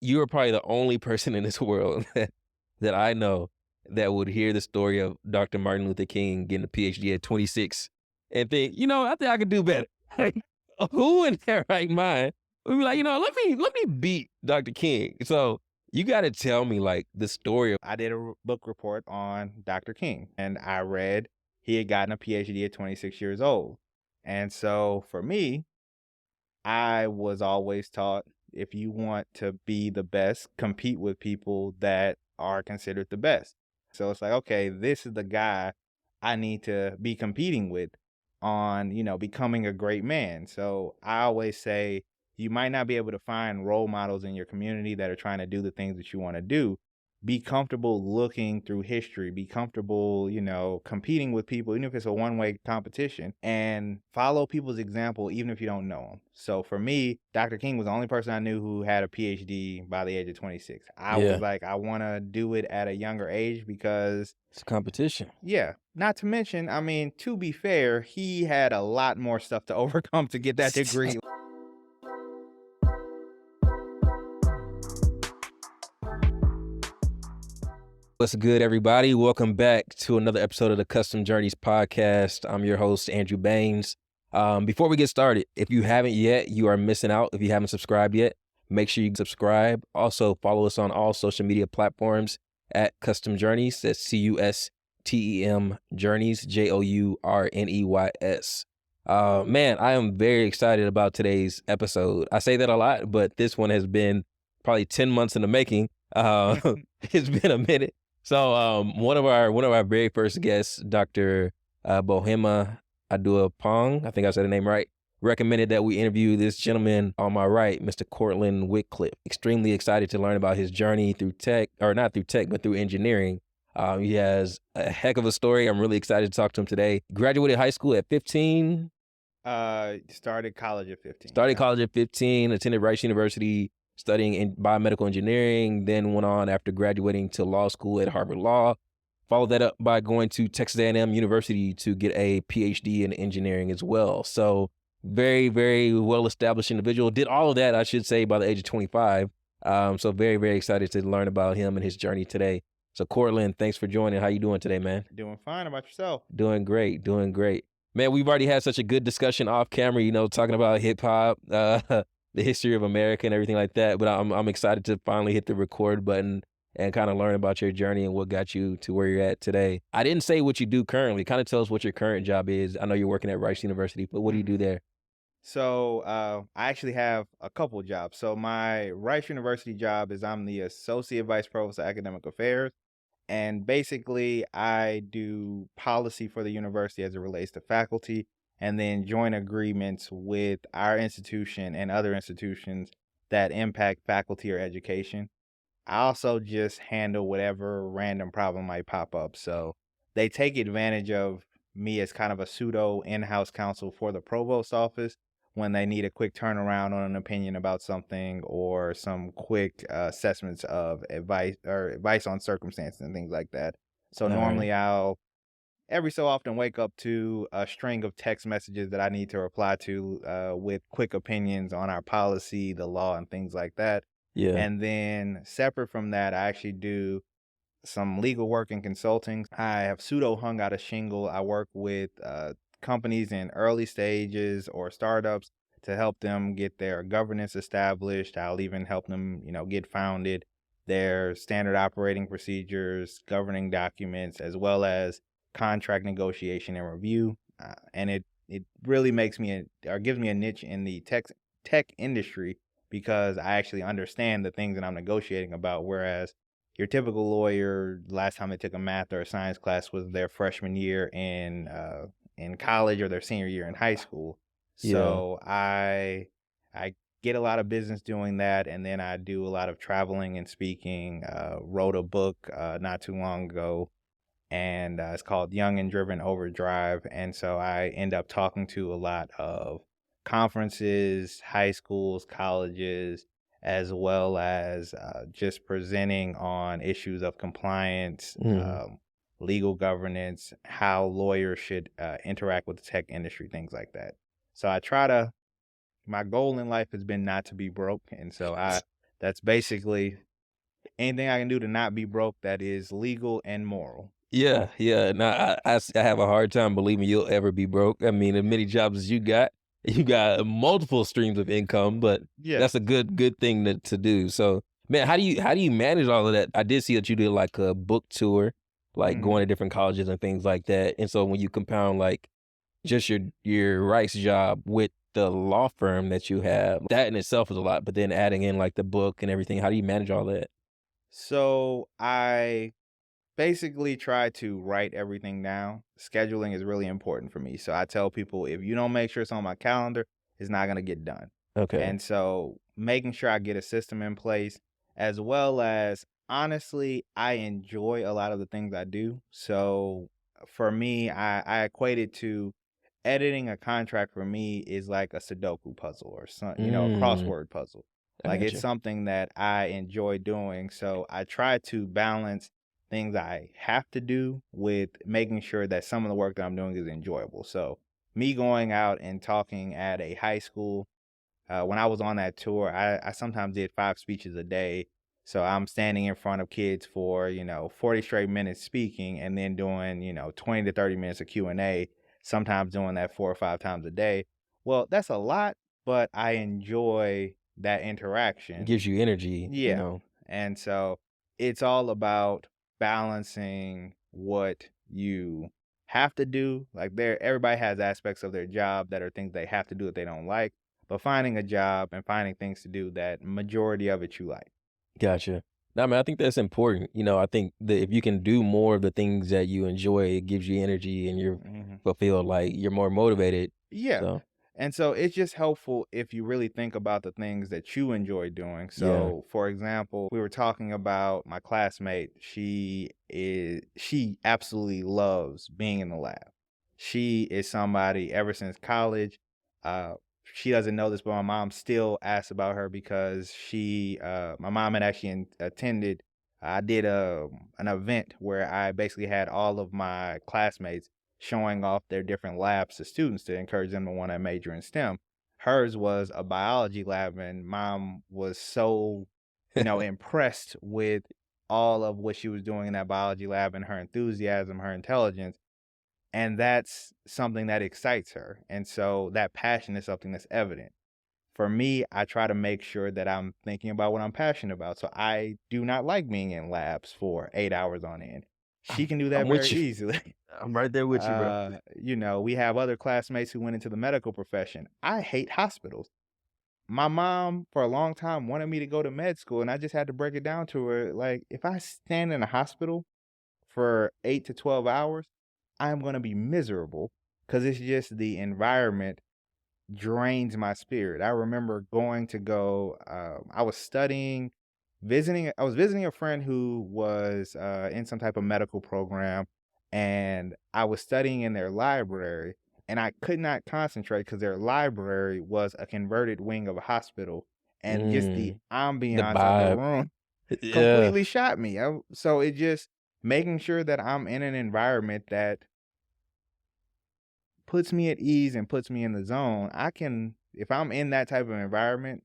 you are probably the only person in this world that I know that would hear the story of Dr. Martin Luther King getting a PhD at 26 and think, I think I could do better. Like, who in their right mind would be like, let me beat Dr. King? So you got to tell me like the story of. I did a book report on Dr. King, and I read he had gotten a PhD at 26 years old. And so for me, I was always taught if you want to be the best, compete with people that are considered the best. So it's like, okay, this is the guy I need to be competing with on, becoming a great man. So I always say you might not be able to find role models in your community that are trying to do the things that you want to do. Be comfortable looking through history, be comfortable, competing with people, even if it's a one-way competition, and follow people's example, even if you don't know them. So for me, Dr. King was the only person I knew who had a PhD by the age of 26. I was like, I want to do it at a younger age because It's a competition. yeah, not to mention, to be fair, he had a lot more stuff to overcome to get that degree. What's good, everybody? Welcome back to another episode of the Custom Journeys podcast. I'm your host, Andrew Baines. Before we get started, if you haven't yet, you are missing out. If you haven't subscribed yet, make sure you subscribe. Also, follow us on all social media platforms at Custom Journeys. That's CUSTEM Journeys, JOURNEYS. Man, I am very excited about today's episode. I say that a lot, but this one has been probably 10 months in the making. It's been a minute. So one of our very first guests, Dr. Bohema Aduapong, I think I said the name right, recommended that we interview this gentleman on my right, Mr. Cortlan Wickliff. Extremely excited to learn about his journey through tech, or not through tech, but through engineering. He has a heck of a story. I'm really excited to talk to him today. Graduated high school at 15. Started college at 15. Started college at 15, attended Rice University, studying in biomedical engineering, then went on after graduating to law school at Harvard Law. Followed that up by going to Texas A&M University to get a PhD in engineering as well. So very, very well-established individual. Did all of that, I should say, by the age of 25. So very, very excited to learn about him and his journey today. So Cortlan, thanks for joining. How you doing today, man? Doing fine. About yourself? Doing great, doing great. Man, we've already had such a good discussion off camera, talking about hip-hop, the history of America and everything like that. But I'm excited to finally hit the record button and kind of learn about your journey and what got you to where you're at today. I didn't say what you do currently. Kind of tell us what your current job is. I know you're working at Rice University, but what do you do there? So I actually have a couple jobs. So my Rice University job is I'm the Associate Vice Provost of Academic Affairs. And basically, I do policy for the university as it relates to faculty, and then joint agreements with our institution and other institutions that impact faculty or education. I also just handle whatever random problem might pop up. So they take advantage of me as kind of a pseudo in-house counsel for the provost office when they need a quick turnaround on an opinion about something or some quick assessments of advice on circumstances and things like that. So normally I'll every so often wake up to a string of text messages that I need to reply to with quick opinions on our policy, the law, and things like that. Yeah. And then separate from that, I actually do some legal work and consulting. I have pseudo hung out a shingle. I work with companies in early stages or startups to help them get their governance established. I'll even help them, get founded, their standard operating procedures, governing documents, as well as contract negotiation and review. And it really makes me or gives me a niche in the tech industry because I actually understand the things that I'm negotiating about, whereas your typical lawyer, last time they took a math or a science class was their freshman year in college or their senior year in high school. So I get a lot of business doing that, and then I do a lot of traveling and speaking. Wrote a book not too long ago, and it's called Young and Driven Overdrive. And so I end up talking to a lot of conferences, high schools, colleges, as well as just presenting on issues of compliance, legal governance, how lawyers should interact with the tech industry, things like that. So my goal in life has been not to be broke. And so That's basically anything I can do to not be broke that is legal and moral. Yeah, yeah. Now I have a hard time believing you'll ever be broke. I mean, as many jobs as you got multiple streams of income, but Yeah. that's a good thing to do. So, man, how do you manage all of that? I did see that you did like a book tour, like Mhm. going to different colleges and things like that. And so when you compound like just your Rice job with the law firm that you have, that in itself is a lot. But then adding in like the book and everything, how do you manage all that? So I basically try to write everything down. Scheduling is really important for me. So I tell people if you don't make sure it's on my calendar, it's not going to get done. Okay. And so making sure I get a system in place, as well as honestly, I enjoy a lot of the things I do. So for me, I equate it to editing a contract for me is like a Sudoku puzzle or some, a Mm, crossword puzzle. I Like got it's you. something that I enjoy doing. So I try to balance things I have to do with making sure that some of the work that I'm doing is enjoyable. So me going out and talking at a high school when I was on that tour, I sometimes did 5 speeches a day. So I'm standing in front of kids for, 40 straight minutes speaking and then doing, 20 to 30 minutes of Q&A, sometimes doing that 4 or 5 times a day. Well, that's a lot, but I enjoy that It interaction. gives you energy, you Yeah. know. And so it's all about balancing what you have to do. Like everybody has aspects of their job that are things they have to do that they don't like, but finding a job and finding things to do that majority of it you like. Gotcha. No, I mean, I think that's important. I think that if you can do more of the things that you enjoy, it gives you energy and you're Mhm. fulfilled, like you're more motivated. Yeah. So, And so it's just helpful if you really think about the things that you enjoy doing. yeah. So, for example, we were talking about my classmate. She absolutely loves being in the lab. She is somebody ever since college. Uh she doesn't know this, but my mom still asks about her because my mom had actually attended I did an event where I basically had all of my classmates showing off their different labs to students to encourage them to want to major in STEM. Hers was a biology lab, and mom was so, impressed with all of what she was doing in that biology lab and her enthusiasm, her intelligence. And that's something that excites her. And so that passion is something that's evident. For me, I try to make sure that I'm thinking about what I'm passionate about. So I do not like being in labs for 8 hours on end. She I'm, can do that I'm very with you. easily. I'm right there with you, bro. We have other classmates who went into the medical profession. I hate hospitals. My mom, for a long time, wanted me to go to med school, and I just had to break it down to her. Like, if I stand in a hospital for 8 to 12 hours, I'm going to be miserable because it's just the environment drains my spirit. I remember going to go, I was I was visiting a friend who was in some type of medical program, and I was studying in their library, and I could not concentrate because their library was a converted wing of a hospital, and just the Mm, the ambiance of the vibe. room Yeah. completely shot me. So it just making sure that I'm in an environment that puts me at ease and puts me in the zone. If I'm in that type of environment,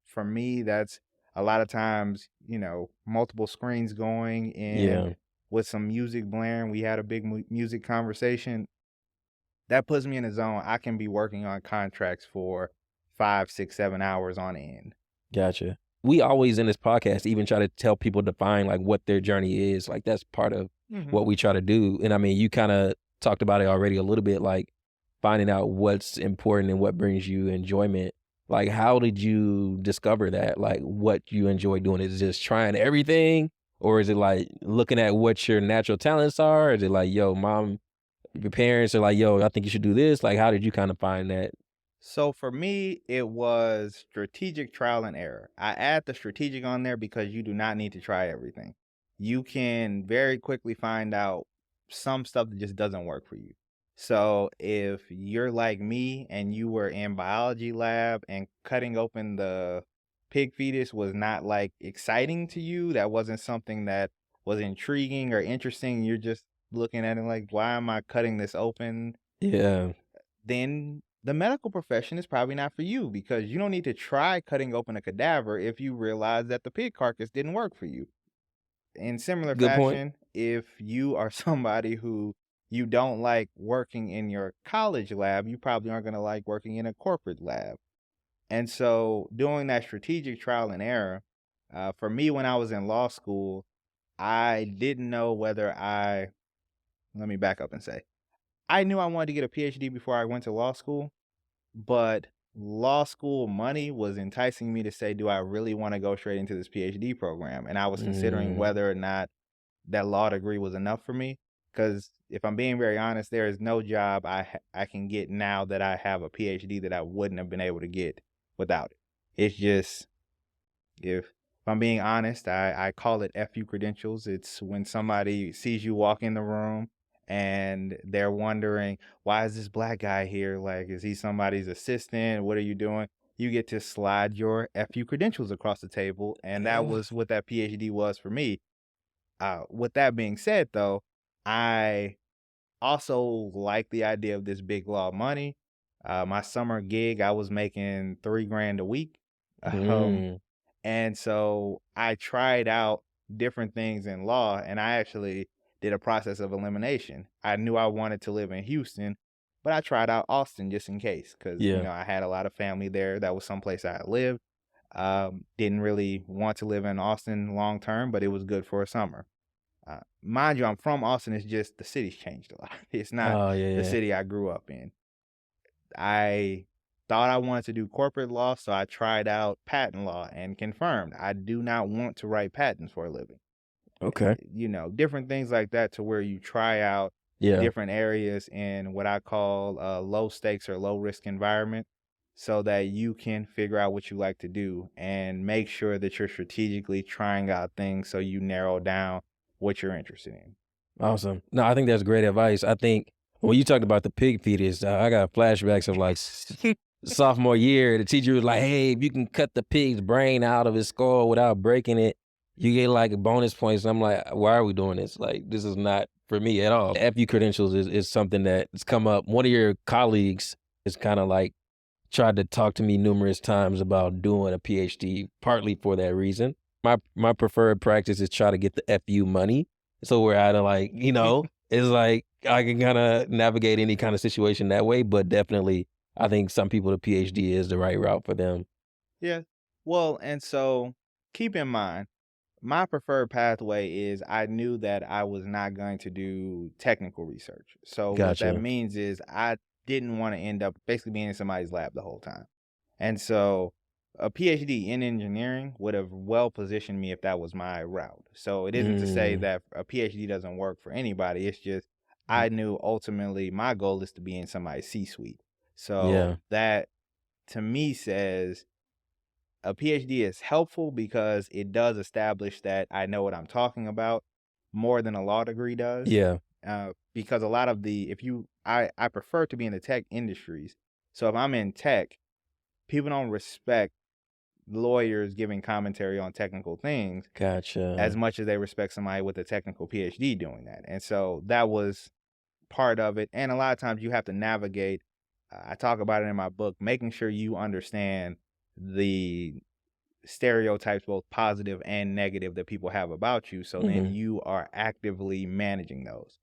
for me, that's a lot of times, multiple screens going and Yeah. with some music blaring. We had a big music conversation that puts me in the zone. I can be working on contracts for 5, 6, 7 hours on end. Gotcha. We always in this podcast even try to tell people define like what their journey is. Like that's part of Hmm. what we try to do. And I mean, you kind of talked about it already a little bit, like finding out what's important and what brings you enjoyment. Like, how did you discover that? Like, what you enjoy doing? Is it just trying everything, or is it like looking at what your natural talents are? Is it like, yo, mom, your parents are like, yo, I think you should do this. Like, how did you kind of find that? So for me, it was strategic trial and error. I add the strategic on there because you do not need to try everything. You can very quickly find out some stuff that just doesn't work for you. So if you're like me and you were in biology lab and cutting open the pig fetus was not like exciting to you, that wasn't something that was intriguing or interesting, you're just looking at it like, why am I cutting this open? Yeah, Then the medical profession is probably not for you because you don't need to try cutting open a cadaver if you realize that the pig carcass didn't work for you. In similar Good point. fashion, if you are somebody who you don't like working in your college lab, you probably aren't going to like working in a corporate lab. And so, doing that strategic trial and error, for me, when I was in law school, I didn't know whether let me back up and say, I knew I wanted to get a PhD before I went to law school, but law school money was enticing me to say, do I really want to go straight into this PhD program? And I was considering Mm, whether or not that law degree was enough for me. Because if I'm being very honest, there is no job I can get now that I have a PhD that I wouldn't have been able to get without it. It's just if I'm being honest, I call it FU credentials. It's when somebody sees you walk in the room and they're wondering, why is this black guy here? Like, is he somebody's assistant? What are you doing? You get to slide your FU credentials across the table. And that yeah. was what that PhD was for me. With that being said, though, I also like the idea of this big law money. My summer gig, I was making 3 grand a week. Um, Mm, and so I tried out different things in law and I actually did a process of elimination. I knew I wanted to live in Houston, but I tried out Austin just in case because, yeah. I had a lot of family there. That was someplace I had lived. Didn't really want to live in Austin long term, but it was good for a summer. Mind you, I'm from Austin. It's just the city's changed a lot. It's not Oh, yeah, the yeah. city I grew up in. I thought I wanted to do corporate law, so I tried out patent law and confirmed I do not want to write patents for a living. Okay. Different things like that to where you try out Yeah. different areas in what I call a low stakes or low risk environment so that you can figure out what you like to do and make sure that you're strategically trying out things so you narrow down what you're interested in. Awesome. No, I think that's great advice. I think when you talked about the pig fetus, I got flashbacks of like sophomore year. The teacher was like, "Hey, if you can cut the pig's brain out of his skull without breaking it, you get like bonus points." And I'm like, "Why are we doing this? Like, this is not for me at all." FU credentials is something that's come up. One of your colleagues is kind of like tried to talk to me numerous times about doing a PhD, partly for that reason. My preferred practice is try to get the FU money, so we're out of like, it's like I can kind of navigate any kind of situation that way. But definitely, I think some people the PhD is the right route for them. Yeah. Well, and so keep in mind, my preferred pathway is I knew that I was not going to do technical research. So what that Gotcha. means is I didn't want to end up basically being in somebody's lab the whole time. And so a PhD in engineering would have well positioned me if that was my route. So it isn't to say Mm, that a PhD doesn't work for anybody. It's just I knew ultimately my goal is to be in somebody's C-suite. So yeah, that to me says a PhD is helpful because it does establish that I know what I'm talking about more than a law degree does. yeah, Because a lot of I prefer to be in the tech industries. So if I'm in tech, people don't respect lawyers giving commentary on technical things as gotcha. much as they respect somebody with a technical PhD doing that. And so that was part of it. And a lot of times you have to navigate. I talk about it in my book, making sure you understand the stereotypes, both positive and negative, that people have about you. So then Hmm. you are actively managing those.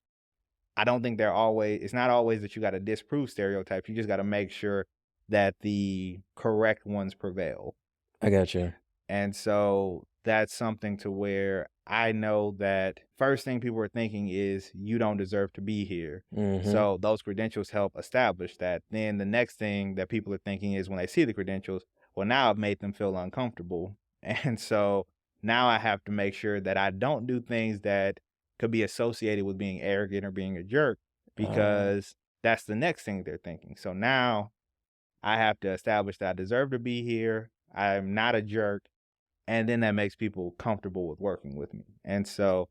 I don't think it's not always that you got to disprove stereotypes. You just got to make sure that the correct ones prevail. I gotcha. And so that's something to where I know that first thing people are thinking is you don't deserve to be here. Hmm. So those credentials help establish that. Then the next thing that people are thinking is when they see the credentials, well, now I've made them feel uncomfortable. And so now I have to make sure that I don't do things that could be associated with being arrogant or being a jerk Uh, because that's the next thing they're thinking. So now I have to establish that I deserve to be here. I'm not a jerk, and then that makes people comfortable with working with me. And so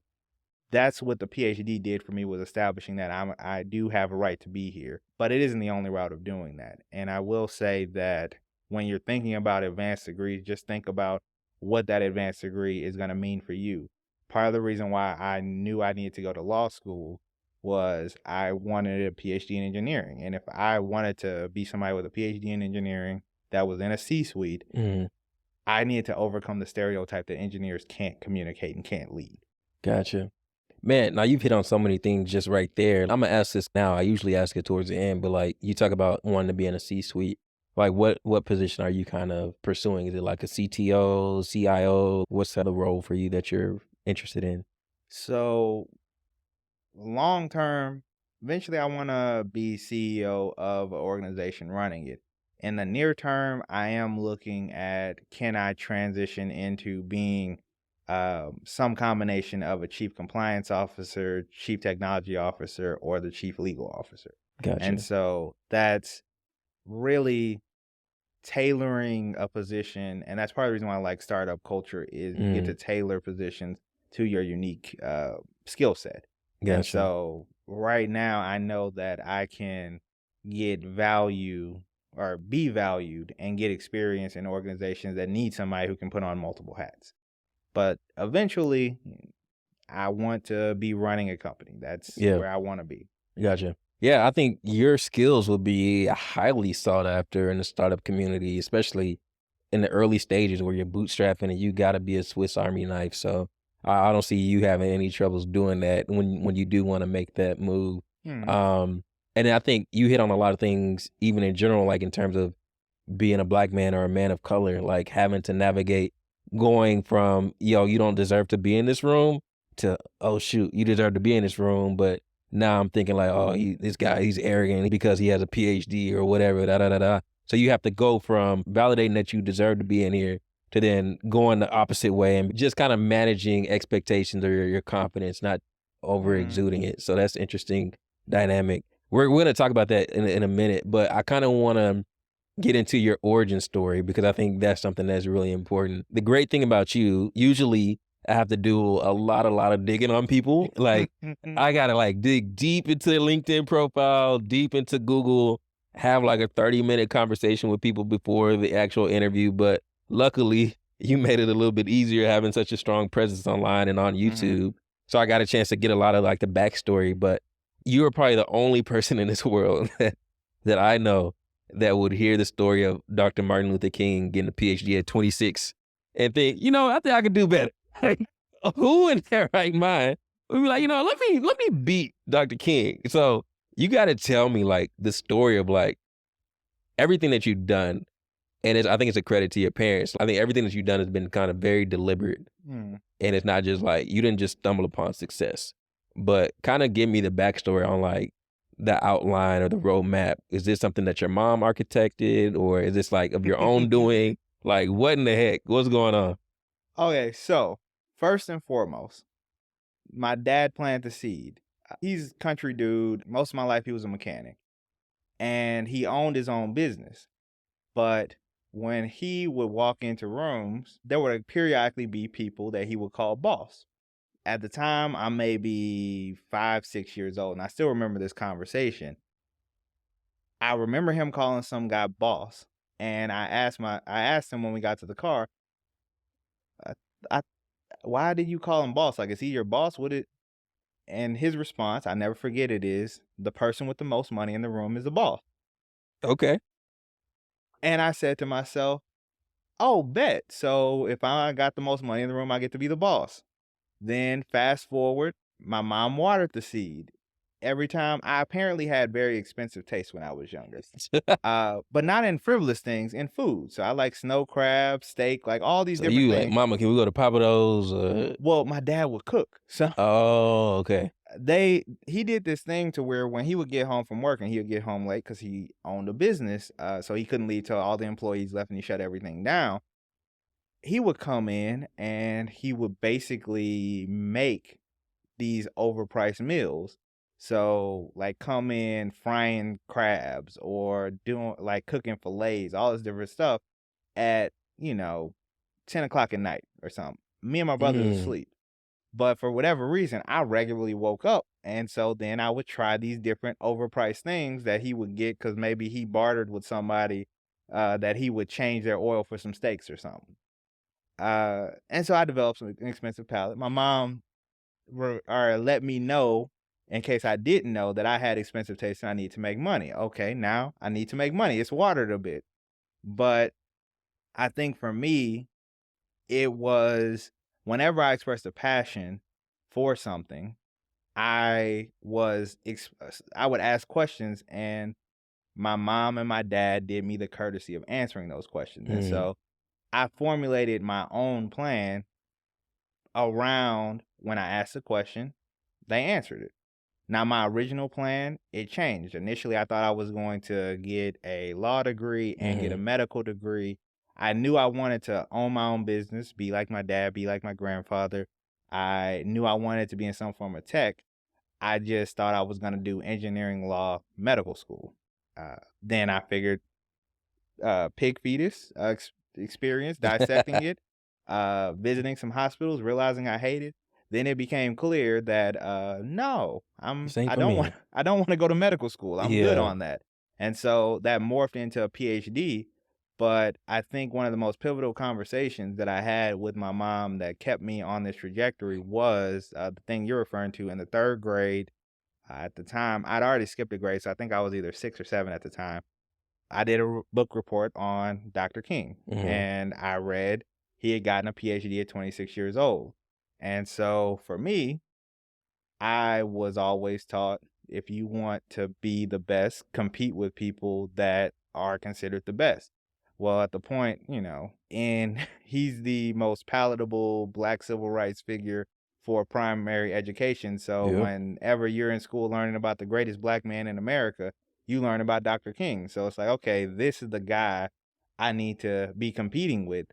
that's what the PhD did for me, was establishing that I do have a right to be here. But it isn't the only route of doing that. And I will say that when you're thinking about advanced degrees, just think about what that advanced degree is going to mean for you. Part of the reason why I knew I needed to go to law school was I wanted a PhD in engineering. And if I wanted to be somebody with a PhD in engineering that was in a C-suite, Mm, I needed to overcome the stereotype that engineers can't communicate and can't lead. gotcha. Man, now you've hit on so many things just right there. I'm gonna ask this now. I usually ask it towards the end, but like you talk about wanting to be in a C-suite. Like what position are you kind of pursuing? Is it like a CTO, CIO? What's the role for you that you're interested in? So long term, eventually I want to be CEO of an organization running it. In the near term, I am looking at can I transition into being some combination of a chief compliance officer, chief technology officer, or the chief legal officer. And Gotcha. so that's really tailoring a position, and that's part of the reason why I like startup culture is you get to Mm, tailor positions to your unique skill set. And gotcha. so right now I know that I can get value or be valued and get experience in organizations that need somebody who can put on multiple hats. But eventually I want to be running a company. That's Yeah. where I want to be. Gotcha. Yeah, I think your skills will be highly sought after in the startup community, especially in the early stages where you're bootstrapping and you got to be a Swiss Army knife. So I don't see you having any troubles doing that when you do want to make that move. Hmm. Um, and I think you hit on a lot of things, even in general, like in terms of being a black man or a man of color, like having to navigate going from, yo, you don't deserve to be in this room to, oh, shoot, you deserve to be in this room. But now I'm thinking like, oh, this guy, he's arrogant because he has a PhD or whatever, da da da da. So you have to go from validating that you deserve to be in here to then going the opposite way and just kind of managing expectations or your confidence, not over Hmm. exuding it. So that's interesting dynamic. We're going to talk about that in a minute, but I kind of want to get into your origin story because I think that's something that's really important. The great thing about you, usually I have to do a lot of digging on people. Like I gotta like dig deep into their LinkedIn profile, deep into Google, have like a 30-minute conversation with people before the actual interview. But luckily, you made it a little bit easier having such a strong presence online and on Hmm. YouTube. So I got a chance to get a lot of like the backstory. But you are probably the only person in this world that I know that would hear the story of Dr. Martin Luther King getting a PhD at 26 and think, I think I could do better. Like, who in their right mind would be like, let me beat Dr. King. So you got to tell me like the story of like everything that you've done. And I think it's a credit to your parents. I think everything that you've done has been kind of very deliberate. Hmm. And it's not just like you didn't just stumble upon success, but kind of give me the backstory on like the outline or the roadmap. Is this something that your mom architected or is this like of your own doing? Like what in the heck? What's going on? Okay, so first and foremost, my dad planted the seed. He's a country dude. Most of my life, he was a mechanic and he owned his own business. But when he would walk into rooms, there would periodically be people that he would call boss. At the time, I'm maybe 5, 6 years old, and I still remember this conversation. I remember him calling some guy boss, and I asked him when we got to the car, I, I, why did you call him boss? Like, is he your boss? Would it? And his response, I never forget it, is the person with the most money in the room is the boss. Okay. And I said to myself, oh, bet. So if I got the most money in the room, I get to be the boss. Then fast forward, my mom watered the seed. Every time I apparently had very expensive taste when I was younger. But not in frivolous things, in food. So I like snow crab, steak, like all these So different you like, things. mama, can we go to Papa Do's? Well, my dad would cook. So Oh, okay. he did this thing to where when he would get home from work and he would get home late because he owned a business, so he couldn't leave till all the employees left and he shut everything down. He would come in and he would basically make these overpriced meals. So like come in frying crabs or doing like cooking fillets, all this different stuff at, 10 o'clock at night or something. Me and my brothers Mm, asleep. But for whatever reason, I regularly woke up. And so then I would try these different overpriced things that he would get because maybe he bartered with somebody that he would change their oil for some steaks or something. And so I developed some expensive palate. My mom or let me know in case I didn't know that I had expensive taste and I need to make money. Okay, now I need to make money. It's watered a bit. But I think for me, it was whenever I expressed a passion for something, I would ask questions, and my mom and my dad did me the courtesy of answering those questions. And Mm. so I formulated my own plan around when I asked a question, they answered it. Now, my original plan, it changed. Initially, I thought I was going to get a law degree and get a Mhm. medical degree. I knew I wanted to own my own business, be like my dad, be like my grandfather. I knew I wanted to be in some form of tech. I just thought I was going to do engineering, law, medical school. Then I figured pig fetus experience, dissecting it, visiting some hospitals, realizing I hated. Then it became clear that no, This ain't for me. I don't want to go to medical school. I'm good Yeah. on that. And so that morphed into a PhD. But I think one of the most pivotal conversations that I had with my mom that kept me on this trajectory was the thing you're referring to in the third grade. At the time, I'd already skipped a grade, so I think I was either 6 or 7 at the time. I did a book report on Dr. King, Mhm. and I read he had gotten a PhD at 26 years old. And so for me, I was always taught if you want to be the best, compete with people that are considered the best. Well, at the point, and he's the most palatable black civil rights figure for primary education. So Yeah. whenever you're in school learning about the greatest black man in America, you learn about Dr. King. So it's like, okay, this is the guy I need to be competing with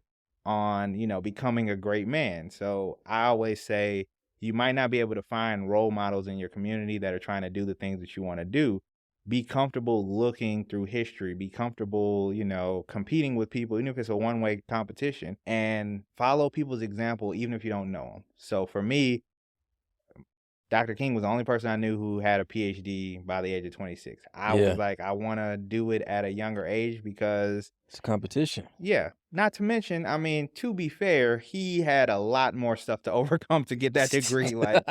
on, becoming a great man. So I always say, you might not be able to find role models in your community that are trying to do the things that you want to do. Be comfortable looking through history, be comfortable, competing with people, even if it's a one-way competition, and follow people's example, even if you don't know them. So for me, Dr. King was the only person I knew who had a PhD by the age of 26. I was Yeah. like, I want to do it at a younger age because It's a competition. yeah. Not to mention, I mean, to be fair, he had a lot more stuff to overcome to get that degree. Like,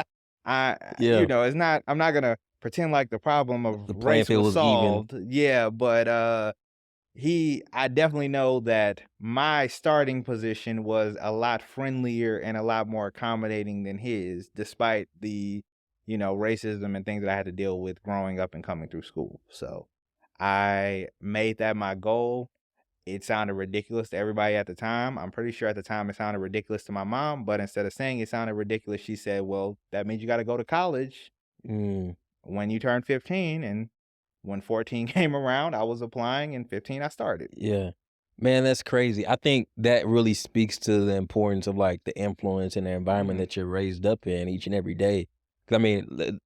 Yeah. it's not, I'm not gonna pretend like the problem of The playing race field was was even. solved. Yeah, but I definitely know that my starting position was a lot friendlier and a lot more accommodating than his, despite the, racism and things that I had to deal with growing up and coming through school. So I made that my goal. It sounded ridiculous to everybody at the time. I'm pretty sure at the time it sounded ridiculous to my mom, but instead of saying it sounded ridiculous, she said, "Well, that means you gotta go to college Mm. when you turn 15." And when 14 came around, I was applying, and 15 I started. Yeah. Man, that's crazy. I think that really speaks to the importance of, like, the influence and the environment Mhm. that you're raised up in each and every day. 'Cause, I mean,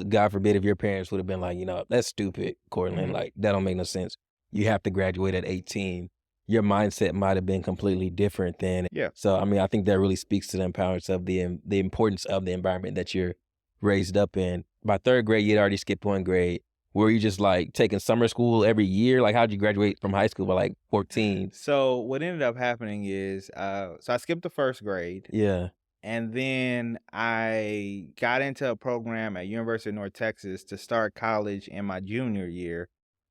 God forbid if your parents would have been like, "That's stupid, Cortland, Mhm. like, that don't make no sense. You have to graduate at 18." Your mindset might have been completely different then. Yeah. So, I mean, I think that really speaks to the importance of the importance of the environment that you're raised up in. By 3rd grade, you'd already skipped 1 grade. Were you just, like, taking summer school every year? Like, how'd you graduate from high school by, like, 14? So what ended up happening is, so I skipped the 1st grade, Yeah, and then I got into a program at University of North Texas to start college in my junior year.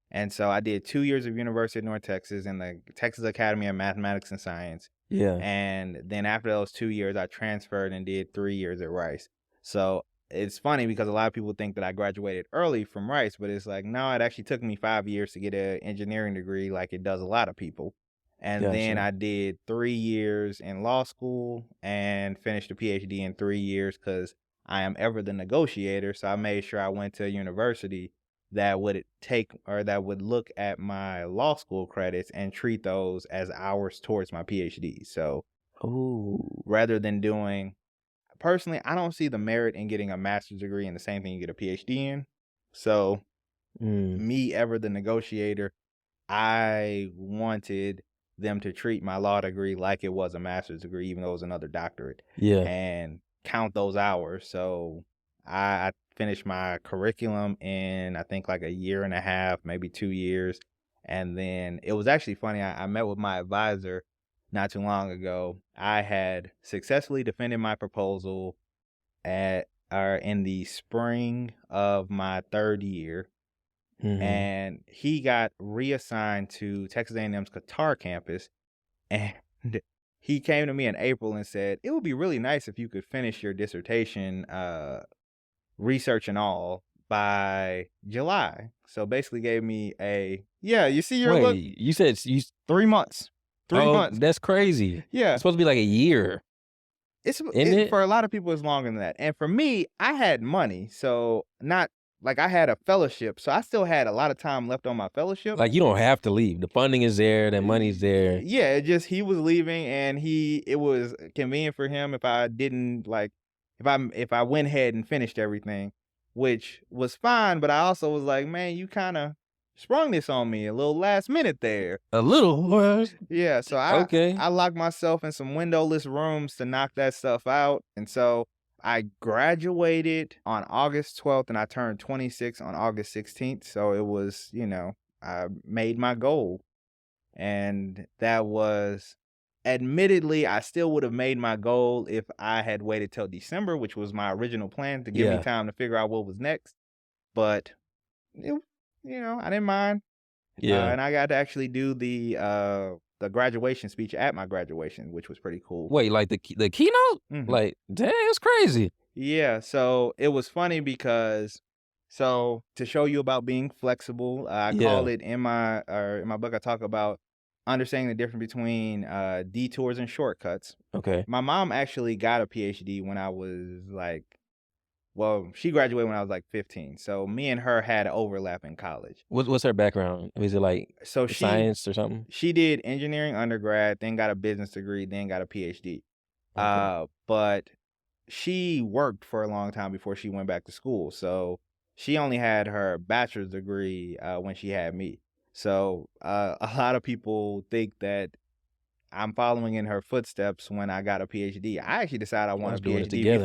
And so I did 2 years of University of North Texas in the Texas Academy of Mathematics and Science. yeah, And then after those 2 years, I transferred and did 3 years at Rice. So it's funny because a lot of people think that I graduated early from Rice, but it's like, no, it actually took me 5 years to get an engineering degree like it does a lot of people. And then gotcha. I did 3 years in law school and finished a PhD in 3 years because I am ever the negotiator. So I made sure I went to a university that would take or that would look at my law school credits and treat those as hours towards my PhD. So Ooh, rather than doing, personally, I don't see the merit in getting a master's degree in the same thing you get a PhD in. So mm, me, ever the negotiator, I wanted them to treat my law degree like it was a master's degree, even though it was another doctorate, yeah, and count those hours. So I finished my curriculum in, I think, like a year and a half, maybe 2 years. And then it was actually funny. I met with my advisor not too long ago. I had successfully defended my proposal at in the spring of my 3rd year, Mm-hmm. and he got reassigned to Texas A&M's Qatar campus, and he came to me in April and said, "It would be really nice if you could finish your dissertation, research and all, by July." So basically gave me you see your look, Wait, you said you? 3 months. 3 Oh, months. that's crazy. Yeah. It's supposed to be like a year, isn't it? For a lot of people, it's longer than that. And for me, I had money, so not like I had a fellowship, so I still had a lot of time left on my fellowship. Like you don't have to leave. The funding is there. The money's there. Yeah, it just he was leaving, and it was convenient for him if I didn't if I went ahead and finished everything, which was fine. But I also was like, man, you kind of sprung this on me a little last minute there. A little. What? Yeah, so Okay. I locked myself in some windowless rooms to knock that stuff out, and so I graduated on August 12th, and I turned 26 on August 16th. So it was, I made my goal, and that was, admittedly, I still would have made my goal if I had waited till December, which was my original plan to give me Yeah. time to figure out what was next. But it, I didn't mind. Yeah. And I got to actually do the graduation speech at my graduation, which was pretty cool. Wait, like the keynote? Mhm. Like, dang, it's crazy. Yeah, so it was funny because, so to show you about being flexible, I call Yeah. it in my book. I talk about understanding the difference between detours and shortcuts. Okay. My mom actually got a PhD when I was like, well, she graduated when I was like 15. So me and her had an overlap in college. What's her background? Is it like So science or something? she did engineering undergrad, then got a business degree, then got a PhD. Okay. But she worked for a long time before she went back to school. So she only had her bachelor's degree when she had me. So a lot of people think that I'm following in her footsteps when I got a PhD. I actually decided I want Let's a doing it PhD together.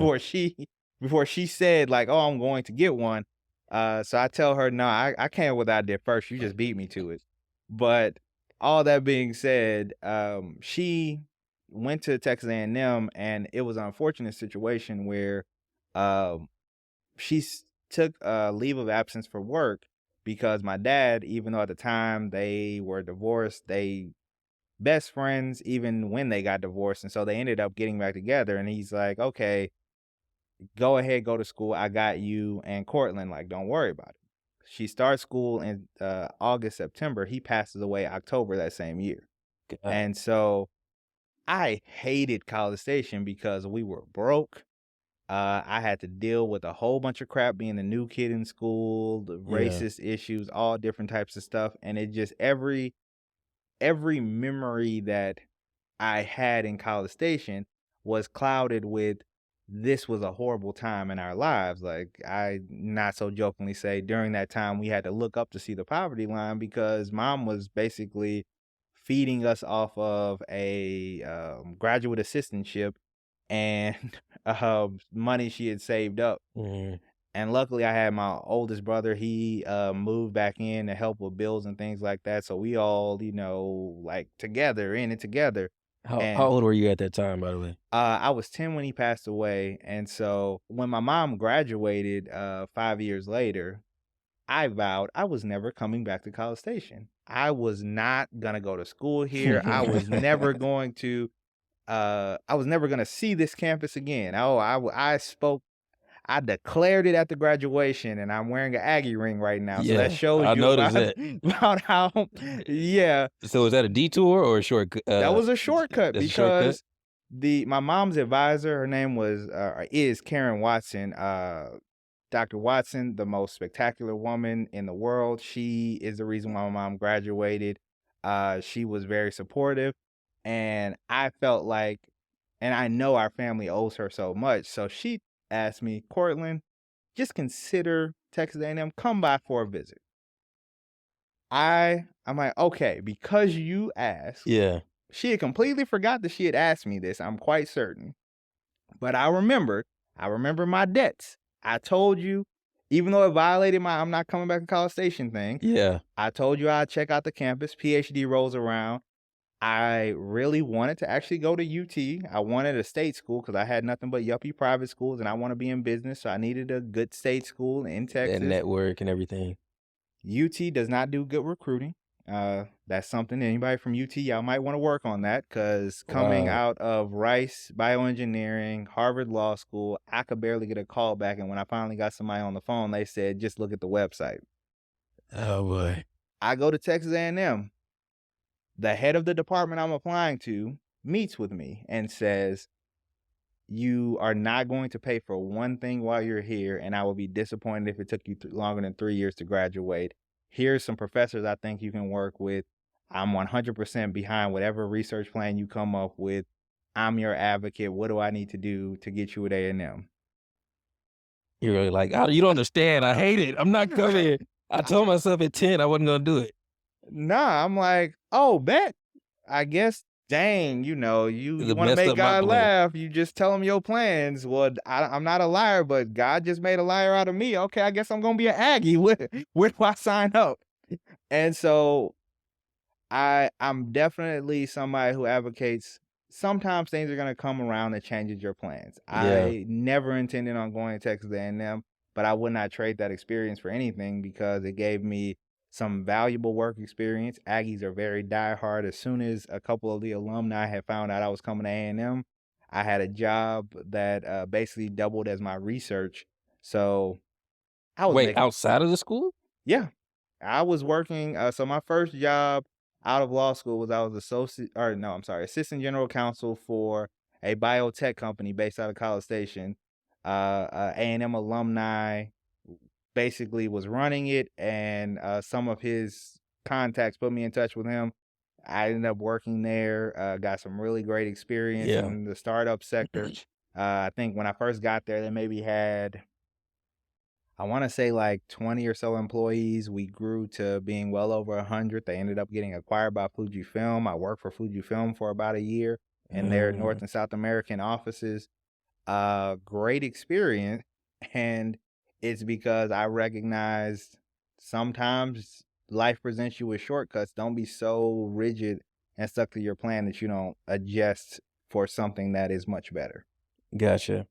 before she said like, "Oh, I'm going to get one." So I tell her, "No, I can't what I did first. You just beat me to it." But all that being said, she went to Texas A&M, and it was an unfortunate situation where um, she took a leave of absence for work because my dad, even though at the time they were divorced, they best friends even when they got divorced, and so they ended up getting back together. And he's like, "Okay, go ahead, go to school. I got you and Cortlan. Like, don't worry about it." She starts school in August, September. He passes away October that same year. God. And so I hated College Station because we were broke. I had to deal with a whole bunch of crap being the new kid in school, the Yeah. racist issues, all different types of stuff. And it just every memory that I had in College Station was clouded with, this was a horrible time in our lives. Like, I not so jokingly say during that time we had to look up to see the poverty line because mom was basically feeding us off of a graduate assistantship and money she had saved up. Mhm. And luckily I had my oldest brother. He moved back in to help with bills and things like that. So we all, like together, in it together. How And old were you at that time, by the way? I was 10 when he passed away. And so when my mom graduated 5 years later, I vowed I was never coming back to College Station. I was not going to go to school here. I was never going to see this campus again. I declared it at the graduation, and I'm wearing an Aggie ring right now. So that Yeah, shows I you noticed about, that. about how, yeah, So is that a detour or a shortcut? that was a shortcut That's a shortcut. because my mom's advisor, her name is Karen Watson. Dr. Watson, the most spectacular woman in the world. She is the reason why my mom graduated. She was very supportive, and I felt like, and I know our family owes her so much. So she asked me, "Cortlan, just consider Texas A&M. Come by for a visit." I'm like, okay, because you asked. Yeah. She had completely forgot that she had asked me this. I'm quite certain, but I remember my debts. I told you, even though it violated my "I'm not coming back to College Station" thing. Yeah. I told you I'd check out the campus. PhD rolls around. I really wanted to actually go to UT. I wanted a state school because I had nothing but yuppie private schools, and I want to be in business, so I needed a good state school in That Texas. network and everything. UT does not do good recruiting. That's something anybody from UT, y'all might want to work on that because coming Wow. out of Rice Bioengineering, Harvard Law School, I could barely get a call back. And when I finally got somebody on the phone, they said, just look at the website. Oh boy. I go to Texas A&M. The head of the department I'm applying to meets with me and says, you are not going to pay for one thing while you're here, and I will be disappointed if it took you longer than 3 years to graduate. Here's some professors I think you can work with. I'm 100% behind whatever research plan you come up with. I'm your advocate. What do I need to do to get you at A&M? You're really like, "Oh, you don't understand. I hate it. I'm not coming." I told myself at 10 I wasn't gonna do it. Nah, I'm like, oh, bet. I guess, dang, you It want to messed make up my God plan. laugh. You just tell him your plans. Well, I'm not a liar, but God just made a liar out of me. Okay, I guess I'm gonna be an Aggie. Where do I sign up? And so I'm definitely somebody who advocates. Sometimes things are gonna come around that changes your plans. Yeah. I never intended on going to Texas A&M, but I would not trade that experience for anything because it gave me some valuable work experience. Aggies are very diehard. As soon as a couple of the alumni had found out I was coming to A&M, I had a job that basically doubled as my research. So I was Wait, making, outside of the school? yeah, I was working. So my first job out of law school was I was assistant general counsel for a biotech company based out of College Station. A&M alumni basically was running it, and some of his contacts put me in touch with him. I ended up working there. Got some really great experience Yeah. in the startup sector. I think when I first got there, they maybe had, I want to say, like 20 or so employees. We grew to being well over 100. They ended up getting acquired by Fujifilm. I worked for Fujifilm for about a year in their Mm, North and South American offices. Great experience. And it's because I recognized sometimes life presents you with shortcuts. Don't be so rigid and stuck to your plan that you don't adjust for something that is much better. gotcha.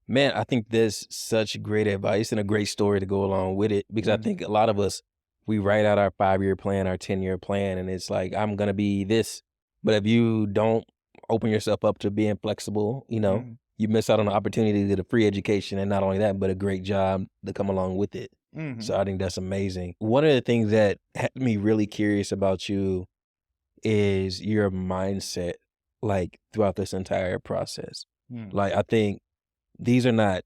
Man, I think there's such great advice and a great story to go along with it because I Mm, think a lot of us, we write out our 5-year plan, our 10-year plan, and it's like, I'm going to be this. But if you don't open yourself up to being flexible, mm, you miss out on the opportunity to get a free education and not only that, but a great job to come along with it. mm, So I think that's amazing. One of the things that had me really curious about you is your mindset, like throughout this entire process. mm, Like, I think these are not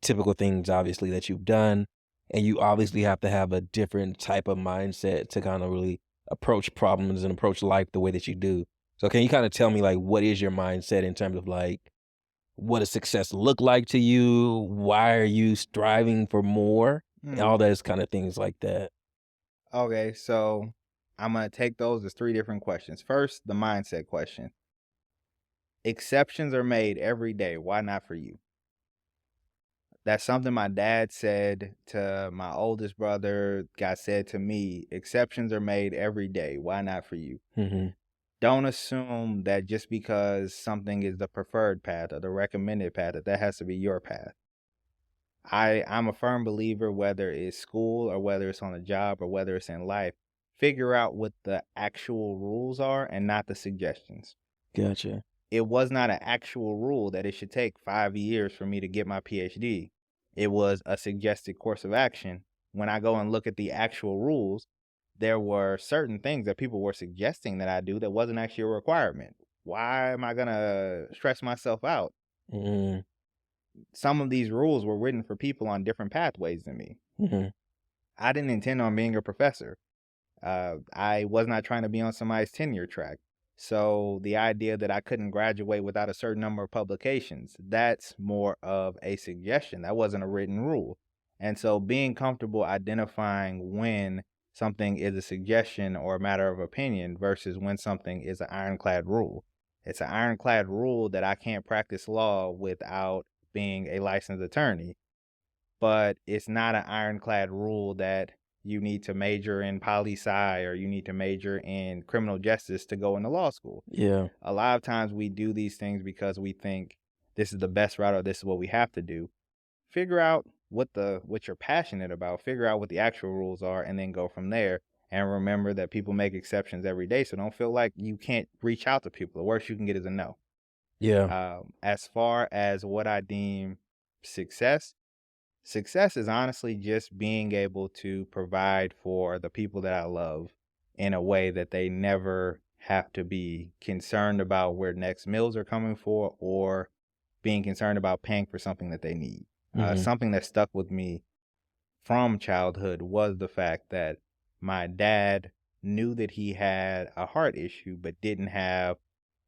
typical things, obviously, that you've done. And you obviously have to have a different type of mindset to kind of really approach problems and approach life the way that you do. So, can you kind of tell me, like, what is your mindset in terms of like, what does success look like to you? Why are you striving for more? And mm. all those kind of things like that. Okay, so I'm going to take those as three different questions. First, the mindset question. Exceptions are made every day. Why not for you? That's something my dad said to my oldest brother, got said to me. Exceptions are made every day. Why not for you? Hmm. Don't assume that just because something is the preferred path or the recommended path, that has to be your path. I'm a firm believer, whether it's school or whether it's on a job or whether it's in life, figure out what the actual rules are and not the suggestions. Gotcha. It was not an actual rule that it should take 5 years for me to get my PhD. It was a suggested course of action. When I go and look at the actual rules, there were certain things that people were suggesting that I do that wasn't actually a requirement. Why am I going to stress myself out? Mm-hmm. Some of these rules were written for people on different pathways than me. Mm-hmm. I didn't intend on being a professor. I was not trying to be on somebody's tenure track. So the idea that I couldn't graduate without a certain number of publications, that's more of a suggestion. That wasn't a written rule. And so being comfortable identifying when something is a suggestion or a matter of opinion versus when something is an ironclad rule. It's an ironclad rule that I can't practice law without being a licensed attorney, but it's not an ironclad rule that you need to major in poli-sci or you need to major in criminal justice to go into law school. Yeah. A lot of times we do these things because we think this is the best route or this is what we have to do. Figure out what you're passionate about, figure out what the actual rules are, and then go from there. And remember that people make exceptions every day, so don't feel like you can't reach out to people. The worst you can get is a no. Yeah. As far as what I deem success, success is honestly just being able to provide for the people that I love in a way that they never have to be concerned about where next meals are coming for or being concerned about paying for something that they need. Mm-hmm. Something that stuck with me from childhood was the fact that my dad knew that he had a heart issue but didn't have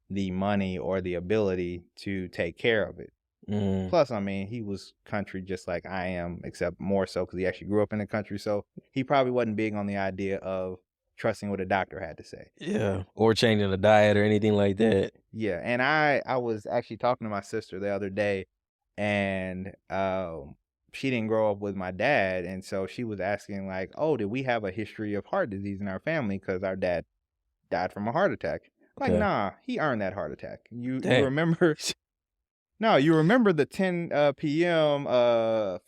the money or the ability to take care of it. Mm-hmm. Plus, I mean, he was country just like I am, except more so because he actually grew up in the country. So he probably wasn't big on the idea of trusting what a doctor had to say. Yeah. Or changing the diet or anything like that. Yeah, and I was actually talking to my sister the other day, and she didn't grow up with my dad, and so she was asking like, "Oh, did we have a history of heart disease in our family? Because our dad died from a heart attack." Like, Okay. nah, he earned that heart attack. You Damn. remember? No, you remember the 10 p.m.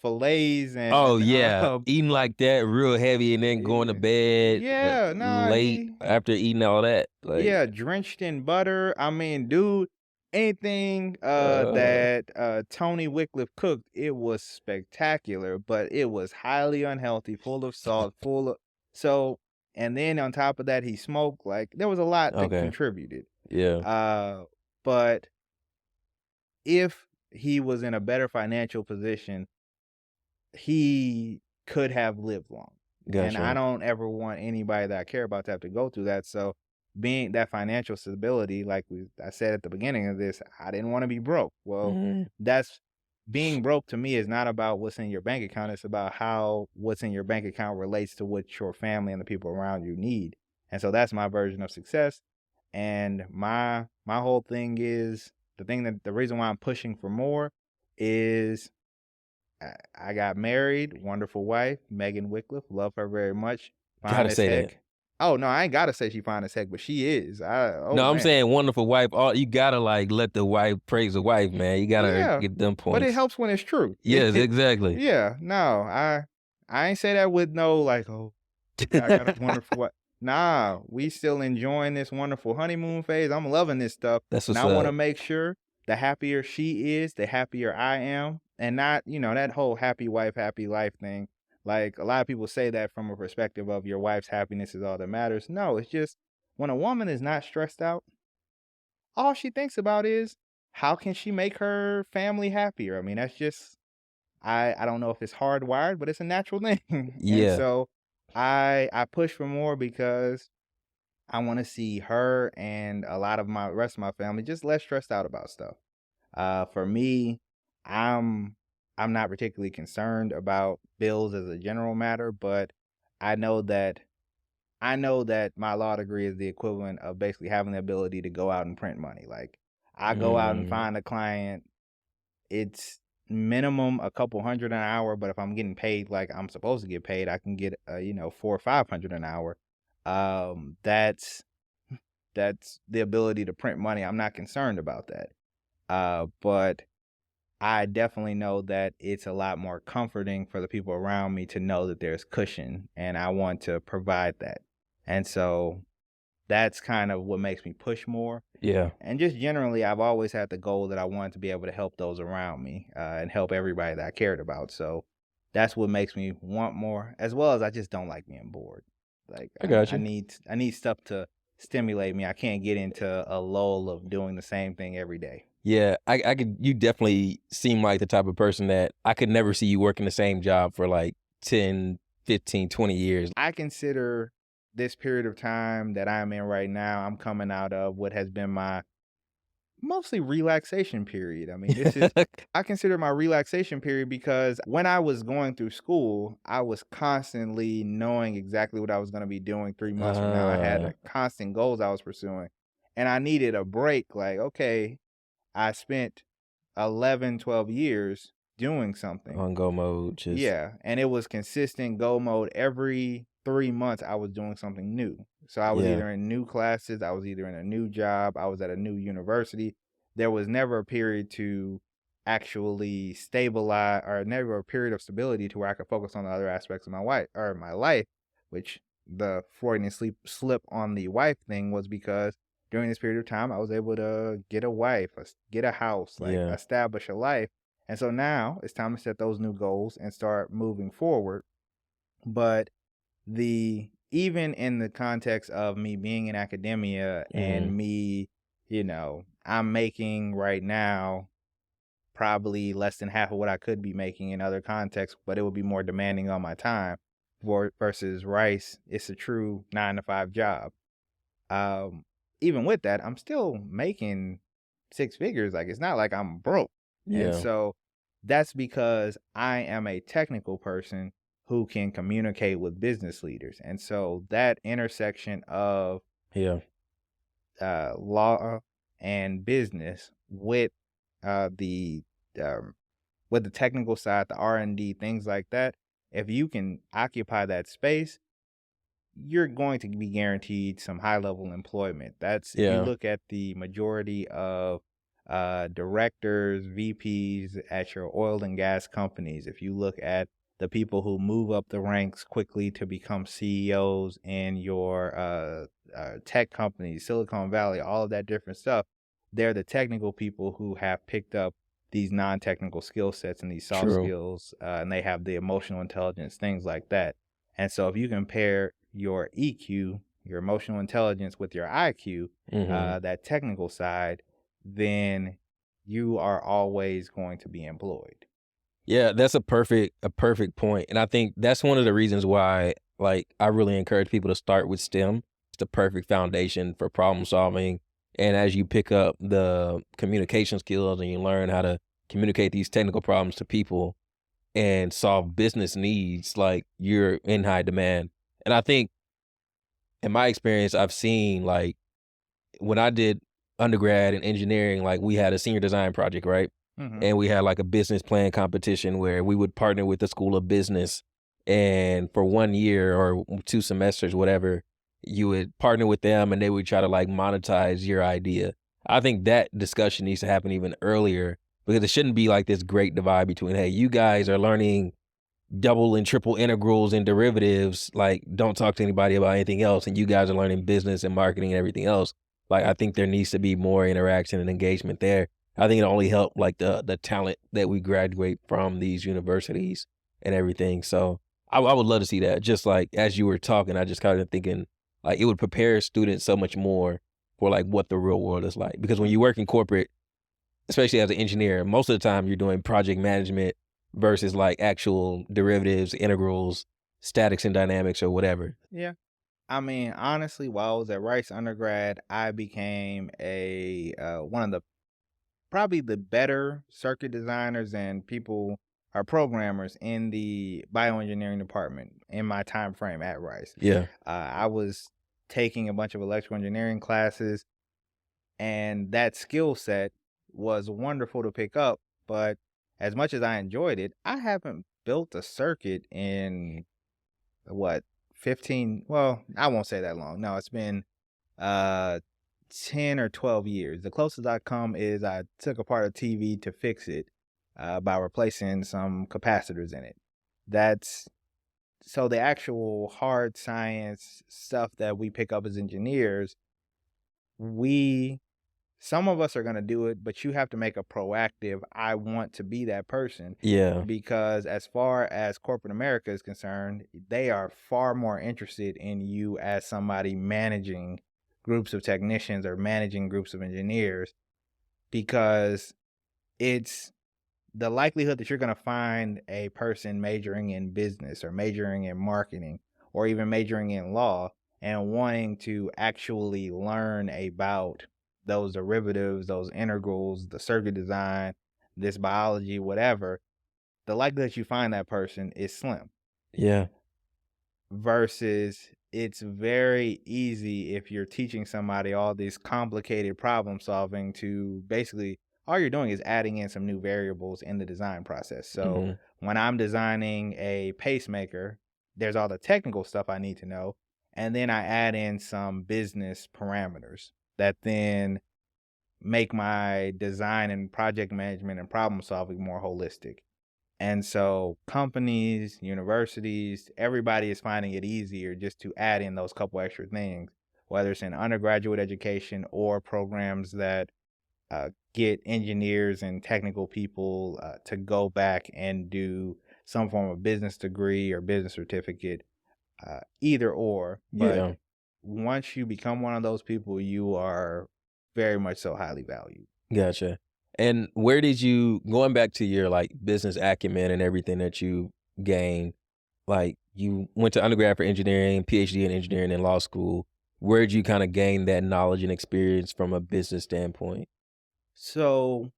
Fillets and Oh yeah, eating like that real heavy and then going to bed yeah, nah, late after eating all that. Like, yeah, drenched in butter. I mean, dude, anything uh, that Tony Wickliff cooked, it was spectacular, but it was highly unhealthy, full of salt, full of so and then on top of that he smoked. Like there was a lot that okay, contributed. yeah, But if he was in a better financial position, he could have lived long. And I gotcha. don't ever want anybody that I care about to have to go through that. So being that financial stability, like I said at the beginning of this, I didn't want to be broke. Well, Mm, that's being broke to me is not about what's in your bank account. It's about how what's in your bank account relates to what your family and the people around you need. And so that's my version of success. And my whole thing is the reason why I'm pushing for more is I got married, wonderful wife, Megan Wickliff, love her very much, fine gotta as say that. heck. Oh no, I ain't gotta say she fine as heck, but she is. Oh No, I'm man, saying wonderful wife. All you gotta like let the wife praise the wife, man. You gotta yeah, get them but it points. helps when it's true. Yes, exactly. Yeah, no, I ain't say that with no like, oh yeah, I got a wonderful wife. Nah, we still enjoying this wonderful honeymoon phase. I'm loving this stuff, That's and what's I want to up. make sure the happier she is, the happier I am, and not that whole happy wife, happy life thing. Like a lot of people say that from a perspective of your wife's happiness is all that matters. No, it's just when a woman is not stressed out, all she thinks about is how can she make her family happier. I mean, that's just I don't know if it's hardwired, but it's a natural thing. And Yeah, so I push for more because I want to see her and a lot of my rest of my family just less stressed out about stuff. For me, I'm I'm not particularly concerned about bills as a general matter, but I know that I know that my law degree is the equivalent of basically having the ability to go out and print money. Like I go out and mm, find a client, it's minimum a couple hundred an hour, but if I'm getting paid like I'm supposed to get paid, I can get 400 or 500 an hour. That's the ability to print money. I'm not concerned about that. But I definitely know that it's a lot more comforting for the people around me to know that there's cushion, and I want to provide that. And so that's kind of what makes me push more. yeah, And just generally, I've always had the goal that I wanted to be able to help those around me and help everybody that I cared about. So that's what makes me want more, as well as I just don't like being bored. Like I got I you. need stuff to stimulate me. I can't get into a lull of doing the same thing every day. Yeah, I could. You definitely seem like the type of person that I could never see you working the same job for like 10, 15, 20 years. I consider this period of time that I'm in right now, I'm coming out of what has been my mostly relaxation period. I mean, I consider my relaxation period because when I was going through school, I was constantly knowing exactly what I was going to be doing 3 months from now. I had uh, a constant goals I was pursuing, and I needed a break. Like, okay, I spent 11, 12 years doing something. On go mode, just Yeah, and it was consistent go mode. Every 3 months, I was doing something new. So I was yeah, either in new classes, I was either in a new job, I was at a new university. There was never a period to actually stabilize, or never a period of stability to where I could focus on the other aspects of my life, which the Freudian slip on the wife thing was because during this period of time, I was able to get a wife, get a house, like yeah, establish a life. And so now it's time to set those new goals and start moving forward. But the even in the context of me being in academia mhm, and me, I'm making right now probably less than half of what I could be making in other contexts, but it would be more demanding on my time versus Rice. It's a true 9 to 5 job. Um, Even with that, I'm still making 6 figures. Like, it's not like I'm broke. And yeah, so that's because I am a technical person who can communicate with business leaders. And so that intersection of yeah, law and business uh, the um, with the technical side, the R&D, things like that, if you can occupy that space, you're going to be guaranteed some high level employment. That's if you yeah, look at the majority of directors, VPs at your oil and gas companies, if you look at the people who move up the ranks quickly to become CEOs in your tech companies, Silicon Valley, all of that different stuff, they're the technical people who have picked up these non-technical skill sets and these soft true, skills, and they have the emotional intelligence, things like that. And so if you compare your EQ, your emotional intelligence with your IQ, mhm. that technical side, then you are always going to be employed. Yeah, that's a perfect point, and I think that's one of the reasons why, like, I really encourage people to start with STEM. It's the perfect foundation for problem solving, and as you pick up the communication skills and you learn how to communicate these technical problems to people and solve business needs, like, you're in high demand, and I think in my experience, I've seen, like, when I did undergrad in engineering, like, we had a senior design project, right? Hmm. And we had, like, a business plan competition where we would partner with the School of Business, and for 1 year or 2 semesters, whatever, you would partner with them, and they would try to, like, monetize your idea. I think that discussion needs to happen even earlier because it shouldn't be, like, this great divide between, "Hey, you guys are learning double and triple integrals and derivatives, like, don't talk to anybody about anything else, and you guys are learning business and marketing and everything else." Like, I think there needs to be more interaction and engagement there. I think it'll only help, like, the talent that we graduate from these universities and everything, so I would love to see that. Just, like, as you were talking, I just kinda thinking, like, it would prepare students so much more for, like, what the real world is like, because when you work in corporate, especially as an engineer, most of the time you're doing project management versus like actual derivatives, integrals, statics and dynamics or whatever. Yeah. I mean, honestly, while I was at Rice undergrad, I became a one of the probably the better circuit designers and people are programmers in the bioengineering department in my time frame at Rice. Yeah. I was taking a bunch of electrical engineering classes, and that skill set was wonderful to pick up. But as much as I enjoyed it, I haven't built a circuit in what 15. Well, I won't say that long. No, it's been uh 10 or 12 years. The closest I come is I took apart a TV to fix it by replacing some capacitors in it. That's so the actual hard science stuff that we pick up as engineers, we some of us are going to do it, but you have to make a proactive, I want to be that person, Yeah. because as far as corporate America is concerned, they are far more interested in you as somebody managing groups of technicians or managing groups of engineers, because it's the likelihood that you're going to find a person majoring in business or majoring in marketing or even majoring in law and wanting to actually learn about those derivatives, those integrals, the circuit design, this biology, whatever, the likelihood that you find that person is slim. Yeah. Versus it's very easy if you're teaching somebody all this complicated problem solving to basically all you're doing is adding in some new variables in the design process. So Mhm. when I'm designing a pacemaker, there's all the technical stuff I need to know. And then I add in some business parameters that then make my design and project management and problem solving more holistic. And so companies, universities, everybody is finding it easier just to add in those couple extra things, whether it's in undergraduate education or programs that get engineers and technical people to go back and do some form of business degree or business certificate, either or. But Yeah. once you become one of those people, you are very much so highly valued. Gotcha. And where did you going back to your, like, business acumen and everything that you gained, like, you went to undergrad for engineering, PhD in engineering in law school. Where'd you kinda gain that knowledge and experience from a business standpoint? So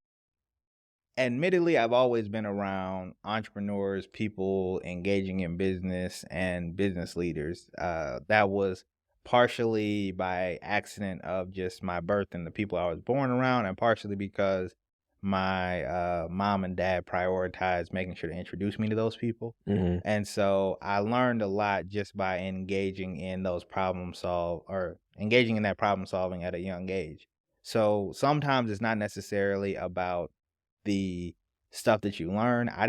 admittedly, I've always been around entrepreneurs, people engaging in business and business leaders. That was partially by accident of just my birth and the people I was born around, and partially because my mom and dad prioritized making sure to introduce me to those people. Mhm. And so I learned a lot just by engaging in those problem solve or engaging in that problem solving at a young age. So sometimes it's not necessarily about the stuff that you learn. I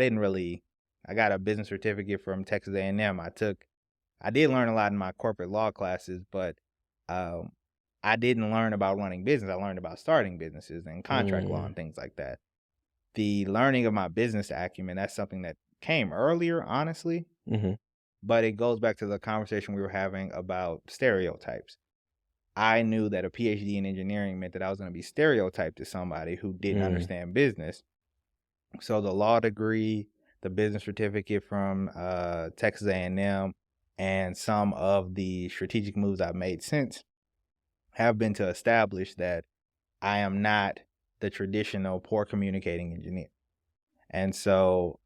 got a business certificate from Texas A&M. I did learn a lot in my corporate law classes, but um, I didn't learn about running business. I learned about starting businesses and contract law Mm. and things like that. The learning of my business acumen, that's something that came earlier, honestly, Mhm. but it goes back to the conversation we were having about stereotypes. I knew that a PhD in engineering meant that I was going to be stereotyped as somebody who didn't Mm. understand business. So the law degree, the business certificate from Texas A&M, and some of the strategic moves I've made since have been to establish that I am not the traditional poor communicating engineer. And so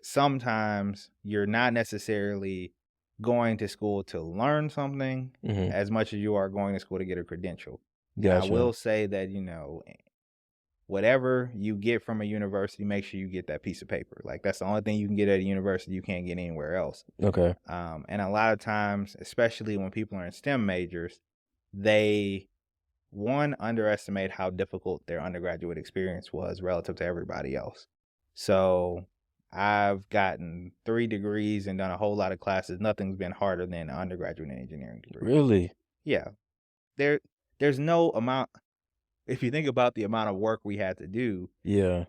sometimes you're not necessarily going to school to learn something Mhm. as much as you are going to school to get a credential. And I Gotcha. will say that, whatever you get from a university, make sure you get that piece of paper. Like that's the only thing you can get at a university you can't get anywhere else. Okay. And a lot of times, especially when people are in STEM majors, they one underestimate how difficult their undergraduate experience was relative to everybody else. So I've gotten 3 degrees and done a whole lot of classes. Nothing's been harder than an undergraduate engineering degree. Really? Yeah. There there's no amount if you think about the amount of work we had to do, Yeah.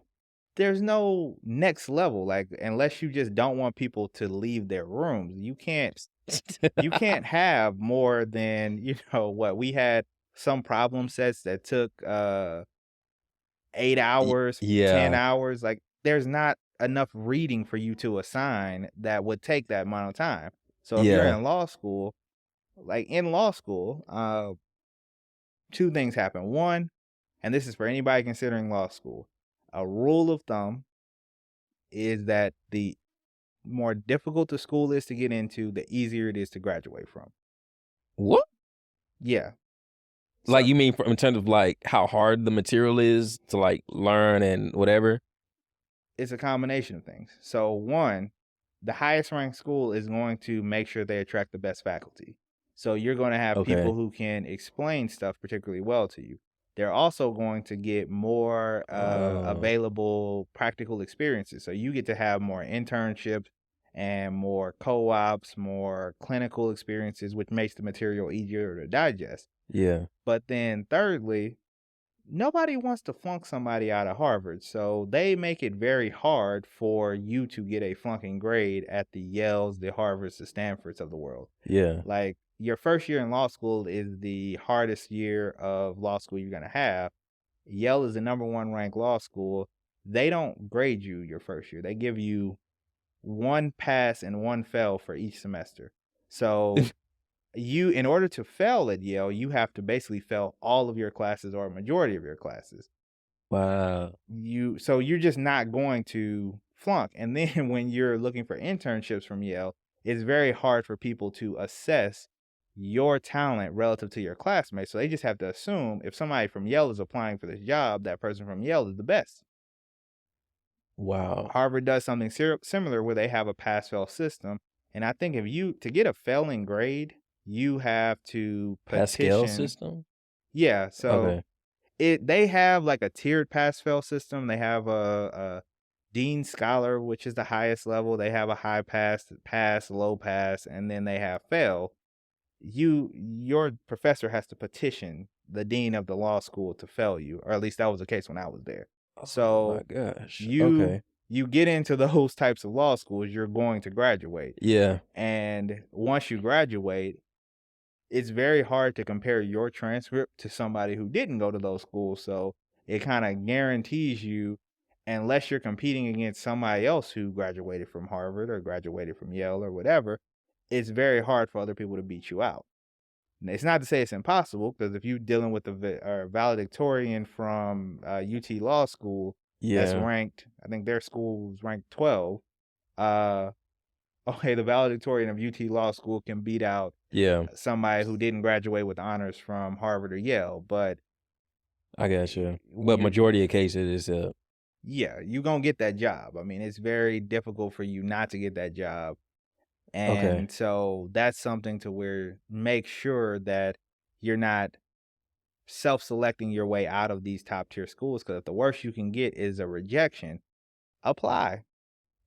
there's no next level. Like unless you just don't want people to leave their rooms, you can't have more than, what we had some problem sets that took 8 Y hours, 10 yeah. hours. Like there's not enough reading for you to assign that would take that amount of time. So if you're Yeah. in law school, like in law school, two things happen. One, and this is for anybody considering law school, a rule of thumb is that the more difficult the school is to get into, the easier it is to graduate from. What? Yeah. Like, So you mean in terms of, like, how hard the material is to, like, learn and whatever? it's a combination of things. So one, the highest ranked school is going to make sure they attract the best faculty. So you're going to have Okay. people who can explain stuff particularly well to you. They're also going to get more Oh, available practical experiences. So you get to have more internships and more co-ops, more clinical experiences, which makes the material easier to digest. yeah. But then thirdly, nobody wants to flunk somebody out of Harvard, so they make it very hard for you to get a flunking grade at the Yales, the Harvards, the Stanfords of the world. Yeah. Like your first year in law school is the hardest year of law school you're gonna have. Yale is the number one ranked law school. They don't grade you your first year. They give you one pass and one fail for each semester. So in order to fail at Yale, you have to basically fail all of your classes or a majority of your classes. Wow. So you're just not going to flunk. And then when you're looking for internships from Yale, it's very hard for people to assess your talent relative to your classmates. So they just have to assume if somebody from Yale is applying for this job, that person from Yale is the best. Wow. Harvard does something similar where they have a pass-fail system. And I think to get a failing grade, you have to Pascal petition. system? Yeah, so Okay. they have like a tiered pass-fail system. They have a Dean Scholar, which is the highest level. They have a high pass, low pass, and then they have fail. Your professor has to petition the dean of the law school to fail you, or at least that was the case when I was there. Oh my So gosh. you Okay. you get into those types of law schools, you're going to graduate. Yeah. And once you graduate, it's very hard to compare your transcript to somebody who didn't go to those schools. So it kind of guarantees you, unless you're competing against somebody else who graduated from Harvard or graduated from Yale or whatever, it's very hard for other people to beat you out. It's not to say it's impossible, because if you're dealing with a valedictorian from UT Law School that's Yeah. ranked, I think their school was ranked 12. Uh, okay, the valedictorian of UT Law School can beat out Yeah. somebody who didn't graduate with honors from Harvard or Yale, but I got you. But you're majority of cases is yeah, you're gonna get that job. I mean, it's very difficult for you not to get that job. okay. And so that's something to where make sure that you're not self-selecting your way out of these top tier schools, because if the worst you can get is a rejection, apply.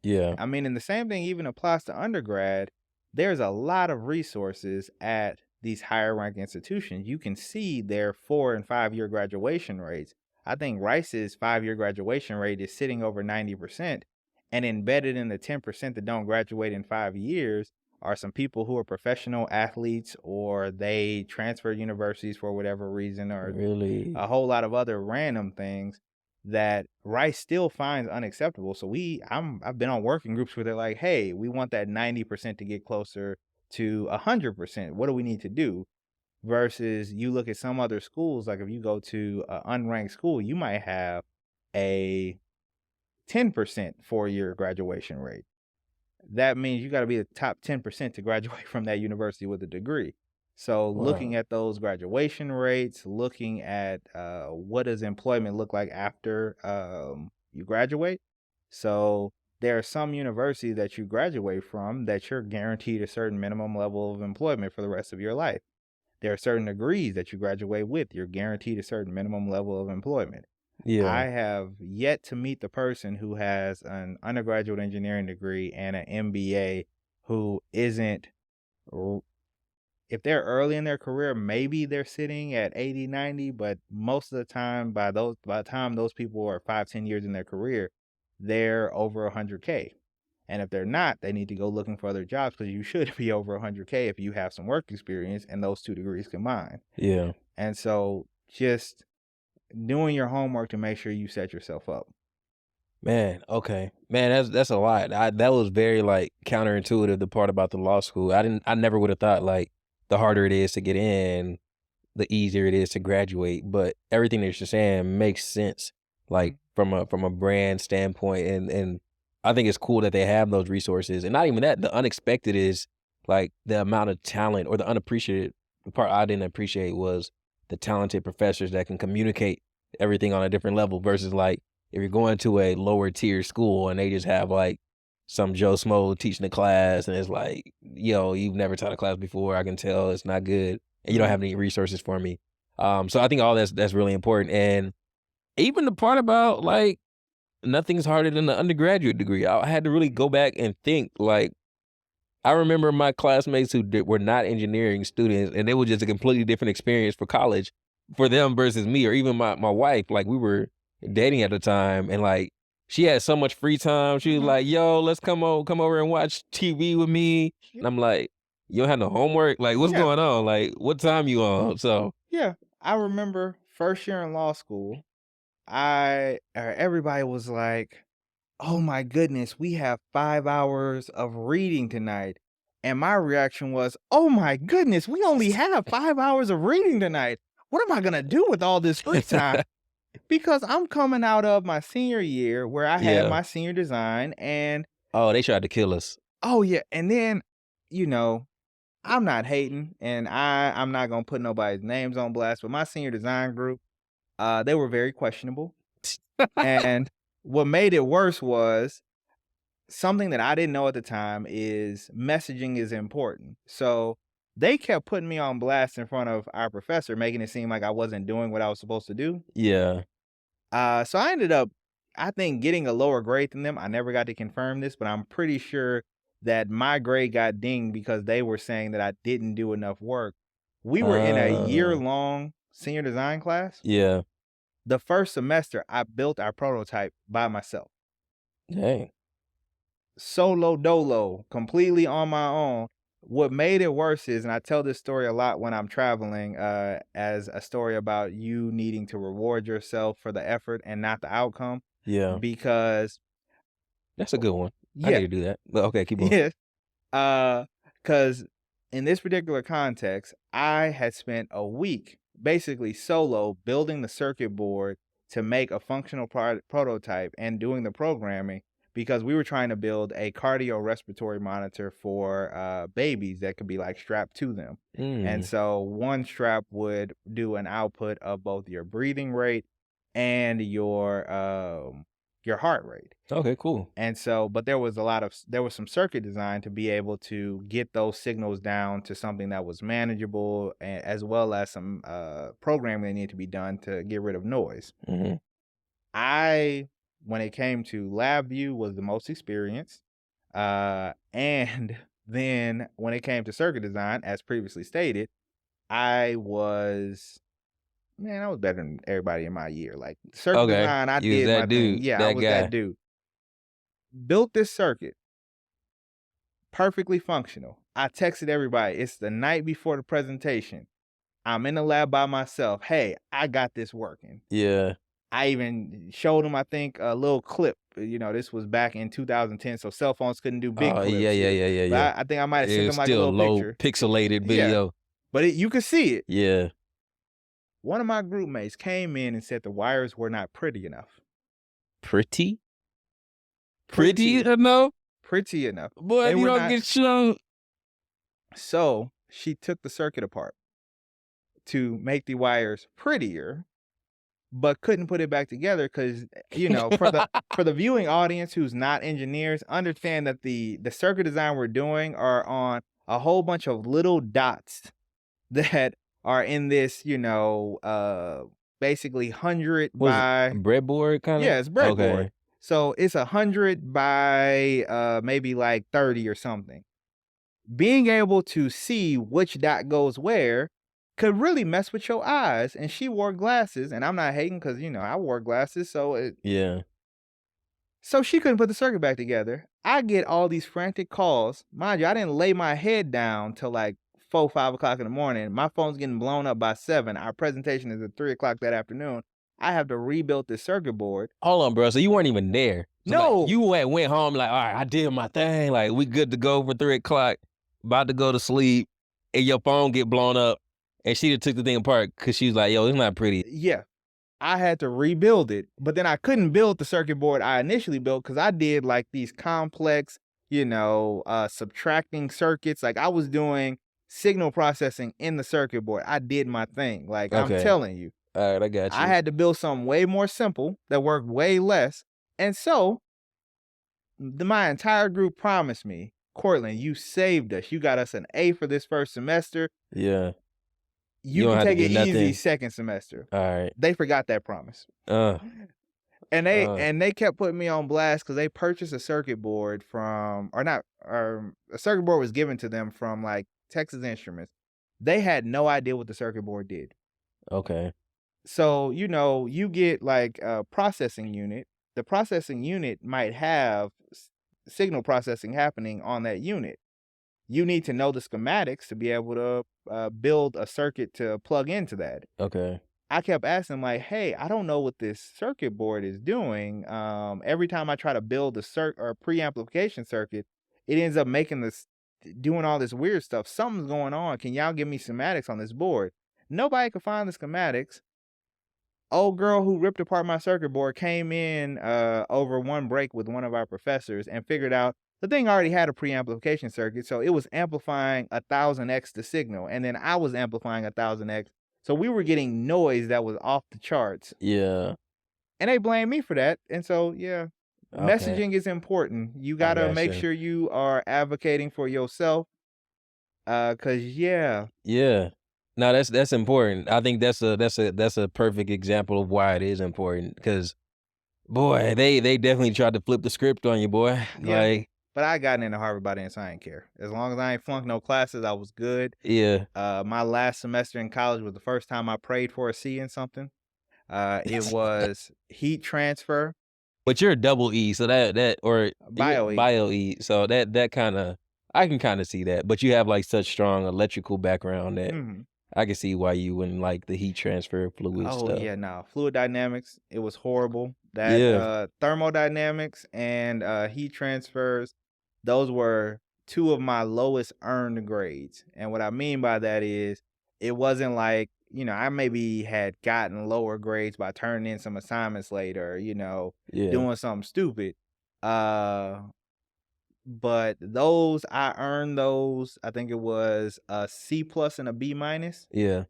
Yeah. I mean, and the same thing even applies to undergrad. There's a lot of resources at these higher ranked institutions. You can see their 4 and 5 year graduation rates. I think Rice's 5 year graduation rate is sitting over 90%. And embedded in the 10% that don't graduate in 5 years are some people who are professional athletes, or they transfer universities for whatever reason, or Really? a whole lot of other random things that Rice still finds unacceptable. So I've been on working groups where they're like, hey, we want that 90% to get closer to 100%. What do we need to do? Versus you look at some other schools, like if you go to an unranked school, you might have a 10% 4 year graduation rate. That means you got to be the top 10% to graduate from that university with a degree. So looking Wow. at those graduation rates, looking at what does employment look like after you graduate. So there are some universities that you graduate from that you're guaranteed a certain minimum level of employment for the rest of your life. There are certain degrees that you graduate with. You're guaranteed a certain minimum level of employment. I Yeah. have yet to meet the person who has an undergraduate engineering degree and an MBA who isn't, if they're early in their career, maybe they're sitting at 80, 90, but most of the time, by the time those people are 5, 10 years in their career, they're over 100K. And if they're not, they need to go looking for other jobs, because you should be over 100K if you have some work experience and those two degrees combined. Yeah. And so just doing your homework to make sure you set yourself up. Man, okay. Man, that's a lot. That was very like counterintuitive, the part about the law school. I never would have thought like the harder it is to get in, the easier it is to graduate. But everything that you're saying makes sense, like from a brand standpoint, and I think it's cool that they have those resources. And not even that, the unexpected is like the amount of talent, or the unappreciated, the part I didn't appreciate was the talented professors that can communicate everything on a different level versus like if you're going to a lower tier school and they just have like some Joe Smo teaching the class and it's like, yo, you've never taught a class before. I can tell it's not good. And you don't Mhm. have any resources for me. So I think all that's really important. And even the part about like nothing's harder than the undergraduate degree. I had to really go back and think like I remember my classmates who were not engineering students, and it was just a completely different experience for college for them versus me, or even my wife. Like we were dating at the time, and like she had so much free time. She was Mhm. like, "Yo, let's come over and watch TV with me." Yeah. And I'm like, "You don't have no homework? Like, what's Yeah. going on? Like, what time you on?" So Yeah. I remember first year in law school, everybody was like, "Oh my goodness, we have 5 hours of reading tonight." And my reaction was, "Oh my goodness, we only have 5 hours of reading tonight. What am I gonna do with all this free time?" Because I'm coming out of my senior year where I had yeah. my senior design, and Oh, they tried to kill us. oh yeah, and then, you know, I'm not hating, and I'm not gonna put nobody's names on blast, but my senior design group, they were very questionable. And what made it worse was something that I didn't know at the time is messaging is important. So they kept putting me on blast in front of our professor, making it seem like I wasn't doing what I was supposed to do. Yeah. So I ended up, I think, getting a lower grade than them. I never got to confirm this, but I'm pretty sure that my grade got dinged because they were saying that I didn't do enough work. We were in a Uh, year-long senior design class. yeah. The first semester, I built our prototype by myself. Dang. Solo dolo, completely on my own. What made it worse is, and I tell this story a lot when I'm traveling, as a story about you needing to reward yourself for the effort and not the outcome, Yeah. because That's a good one. I need yeah, to do that. But okay, keep going. yes, because in this particular context, I had spent a week basically solo building the circuit board to make a functional prototype and doing the programming because we were trying to build a cardiorespiratory monitor for babies that could be like strapped to them. And Mm. so one strap would do an output of both your breathing rate and your heart rate. Okay, cool. And so, but there was some circuit design to be able to get those signals down to something that was manageable, as well as some programming that needed to be done to get rid of noise. Hmm. When it came to LabVIEW, was the most experienced. And then when it came to circuit design, as previously stated, I was, man, I was better than everybody in my year. Like circuit Okay. design, I You was did my that thing. dude, Yeah, I that was that guy. dude. Built this circuit, perfectly functional. I texted everybody. It's the night before the presentation. I'm in the lab by myself. Hey, I got this working. Yeah. I even showed them, I think, a little clip. This was back in 2010, so cell phones couldn't do big Oh, yeah, clips yeah, yet. yeah, yeah, But yeah. I think I might have sent them It's like a still little low picture. pixelated Yeah, video. but you could see it. Yeah. One of my group mates came in and said the wires were not pretty enough. Pretty? Pretty enough? Pretty enough. Boy, They if you were don't not. get shown. So she took the circuit apart to make the wires prettier, but couldn't put it back together because for the viewing audience who's not engineers, understand that the circuit design we're doing are on a whole bunch of little dots that are in this, basically 100 Was it by, breadboard kinda? yeah, it's breadboard. Okay. So it's 100 by maybe like 30 or something. Being able to see which dot goes where could really mess with your eyes. And she wore glasses, and I'm not hating because I wore glasses, Yeah. so she couldn't put the circuit back together. I get all these frantic calls. Mind you, I didn't lay my head down till like 4, 5 o'clock in the morning. My phone's getting blown up by 7. Our presentation is at 3 o'clock that afternoon. I have to rebuild this circuit board. Hold on, bro. So you weren't even there. So like No, you went home like, all right, I did my thing. Like we good to go for 3 o'clock, about to go to sleep, and your phone get blown up. And she took the thing apart because she was like, yo, it's not pretty. yeah, I had to rebuild it, but then I couldn't build the circuit board I initially built because I did like these complex, subtracting circuits. Like I was doing signal processing in the circuit board. I did my thing. Like I'm Okay. telling you, All right, I got I you. had to build something way more simple that worked way less. And so my entire group promised me, Cortland, you saved us. You got us an A for this first semester. Yeah. You You don't can have to take do it easy nothing. second semester. All right. They forgot that promise. Uh, And they kept putting me on blast because they purchased a circuit board a circuit board was given to them from like Texas Instruments. They had no idea what the circuit board did. okay. So, you get like a processing unit. The processing unit might have signal processing happening on that unit. You need to know the schematics to be able to build a circuit to plug into that. Okay. I kept asking like, "Hey, I don't know what this circuit board is doing. Every time I try to build a preamplification circuit, it ends up doing all this weird stuff. Something's going on. Can y'all give me schematics on this board?" Nobody could find the schematics. Old girl who ripped apart my circuit board came in over one break with one of our professors and figured out the thing already had a preamplification circuit, so it was amplifying 1000x the signal, and then I was amplifying 1000x. So we were getting noise that was off the charts. Yeah. And they blame me for that. And so, yeah, Okay. messaging is important. You I gotta make gotcha. sure you are advocating for yourself. Cause yeah, Yeah. No, that's important. I think that's a perfect example of why it is important. Because boy, they definitely tried to flip the script on you, boy. yeah. Like, But I gotten into Harvard by then, so I ain't care. As long as I ain't flunked no classes, I was good. yeah. My last semester in college was the first time I prayed for a C in something. It was heat transfer, But you're a double E, so that or you're bio E. bio E, so that kinda I can kinda see that, but you have, like, such strong electrical background that Mhm. I can see why you wouldn't like the heat transfer fluid Oh stuff. yeah, no. Fluid dynamics, it was horrible. That Yeah, thermodynamics and heat transfers, those were two of my lowest earned grades. And what I mean by that is it wasn't like, I maybe had gotten lower grades by turning in some assignments later, yeah, doing something stupid. Uh but those I earned those, I think it was a C plus and a B minus. yeah.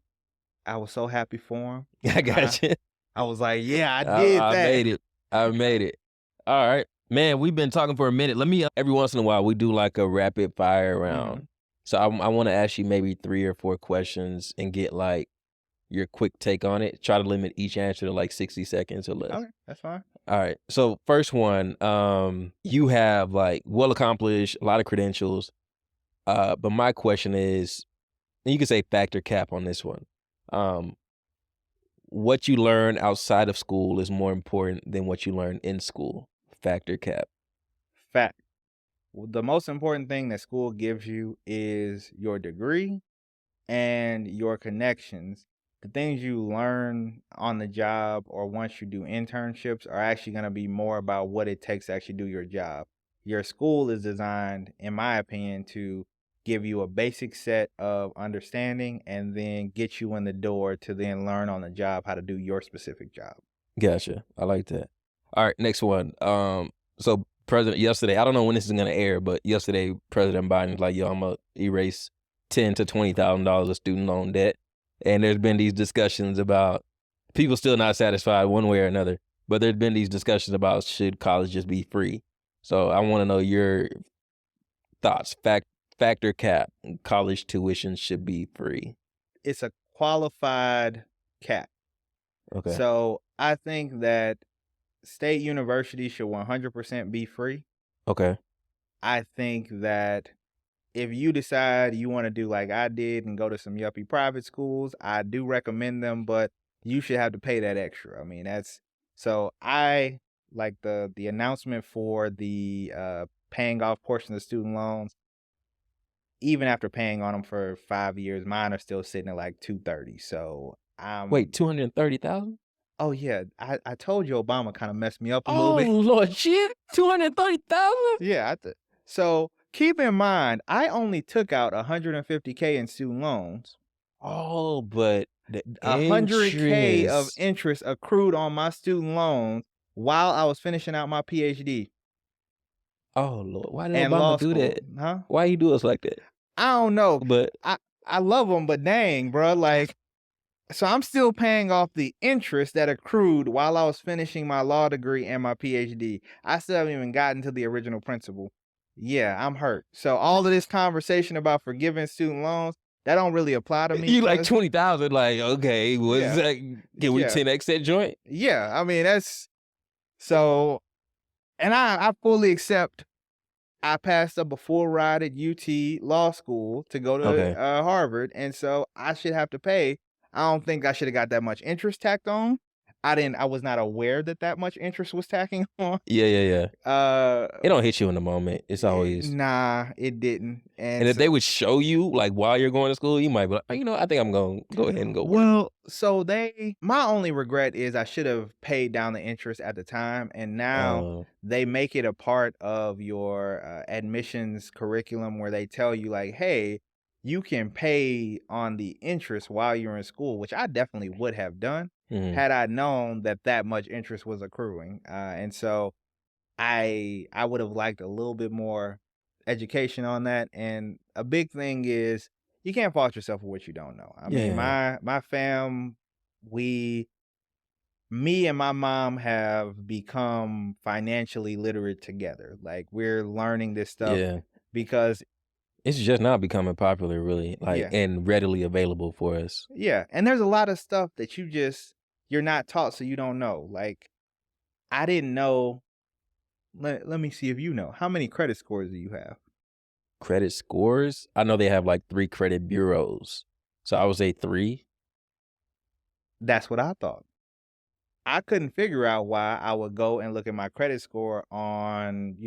I was so happy for him. I got you. I was like, "Yeah, I did I that." made it. I made it. Alright. Man, we've been talking for a minute. Let me every once in a while, we do, like, a rapid fire round. Mhm. So I wanna ask you maybe 3 or 4 questions and get, like, your quick take on it. Try to limit each answer to, like, 60 seconds or less. Okay, that's fine. All right. So first one, you have like well accomplished, a lot of credentials. But my question is, and you can say factor cap on this one. Um, what you learn outside of school is more important than what you learn in school. Factor cap. Fact. The most important thing that school gives you is your degree and your connections. The things you learn on the job or once you do internships are actually going to be more about what it takes to actually do your job. Your school is designed, in my opinion, to give you a basic set of understanding and then get you in the door to then learn on the job how to do your specific job. Gotcha. I like that. All right, next one. So President yesterday, I don't know when this is gonna air, but yesterday President Biden's like, yo, I'm gonna erase $10,000 to $20,000 of student loan debt. And there's been these discussions about people still not satisfied one way or another, but there's been these discussions about should college just be free. So I want to know your thoughts. Factor cap, college tuition should be free. It's a qualified cap. Okay. So I think that state universities should 100% be free. Okay. I think that if you decide you want to do like I did and go to some yuppie private schools, I do recommend them, but you should have to pay that extra. I mean, that's so I like the announcement for the paying off portion of the student loans. Even after paying on them for 5 years, mine are still sitting at like 230. So Wait, 230,000? oh yeah, I told you Obama kind of messed me up a little Oh bit. Lord, shit, 230,000? Yeah, so keep in mind, I only took out 150K in student loans. Oh, but the 100K of interest. interest accrued on my student loans while I was finishing out my PhD Oh Lord, why did and Obama law do school, that? huh? Why he do us like that? I don't know. But I love them, but dang, bro, like, so I'm still paying off the interest that accrued while I was finishing my law degree and my PhD. I still haven't even gotten to the original principal. Yeah, I'm hurt. So all of this conversation about forgiving student loans, that don't really apply to me, you like cuz 20,000, like, okay, what's yeah, that? Can we yeah, 10x that joint? yeah. I mean, that's so, and I fully accept I passed up a full ride at UT Law School to go to Okay. Harvard, and so I should have to pay. I don't think I should have got that much interest tacked on. I was not aware that that much interest was tacking on. Yeah, yeah, yeah. Uh, It don't hit you in the moment. It's always nah, it didn't. and And if so, they would show you, like, while you're going to school, you might be like, "Oh, I think I'm gonna go ahead and go work." well, so my only regret is I should have paid down the interest at the time, and now Oh, they make it a part of your admissions curriculum where they tell you like, hey, you can pay on the interest while you're in school, which I definitely would have done mhm. had I known that that much interest was accruing. And so I would have liked a little bit more education on that, and a big thing is you can't fault yourself for what you don't know. I mean, Yeah. my fam, we me and my mom have become financially literate together. Like, we're learning this stuff Yeah. because It's just not becoming popular really, like, yeah, and readily available for us. yeah, and there's a lot of stuff that you're not taught, so you don't know. Like, I didn't know. Let me see if you know. How many credit scores do you have? Credit scores? I know they have, like, 3 credit bureaus. So I would say 3. That's what I thought. I couldn't figure out why I would go and look at my credit score on,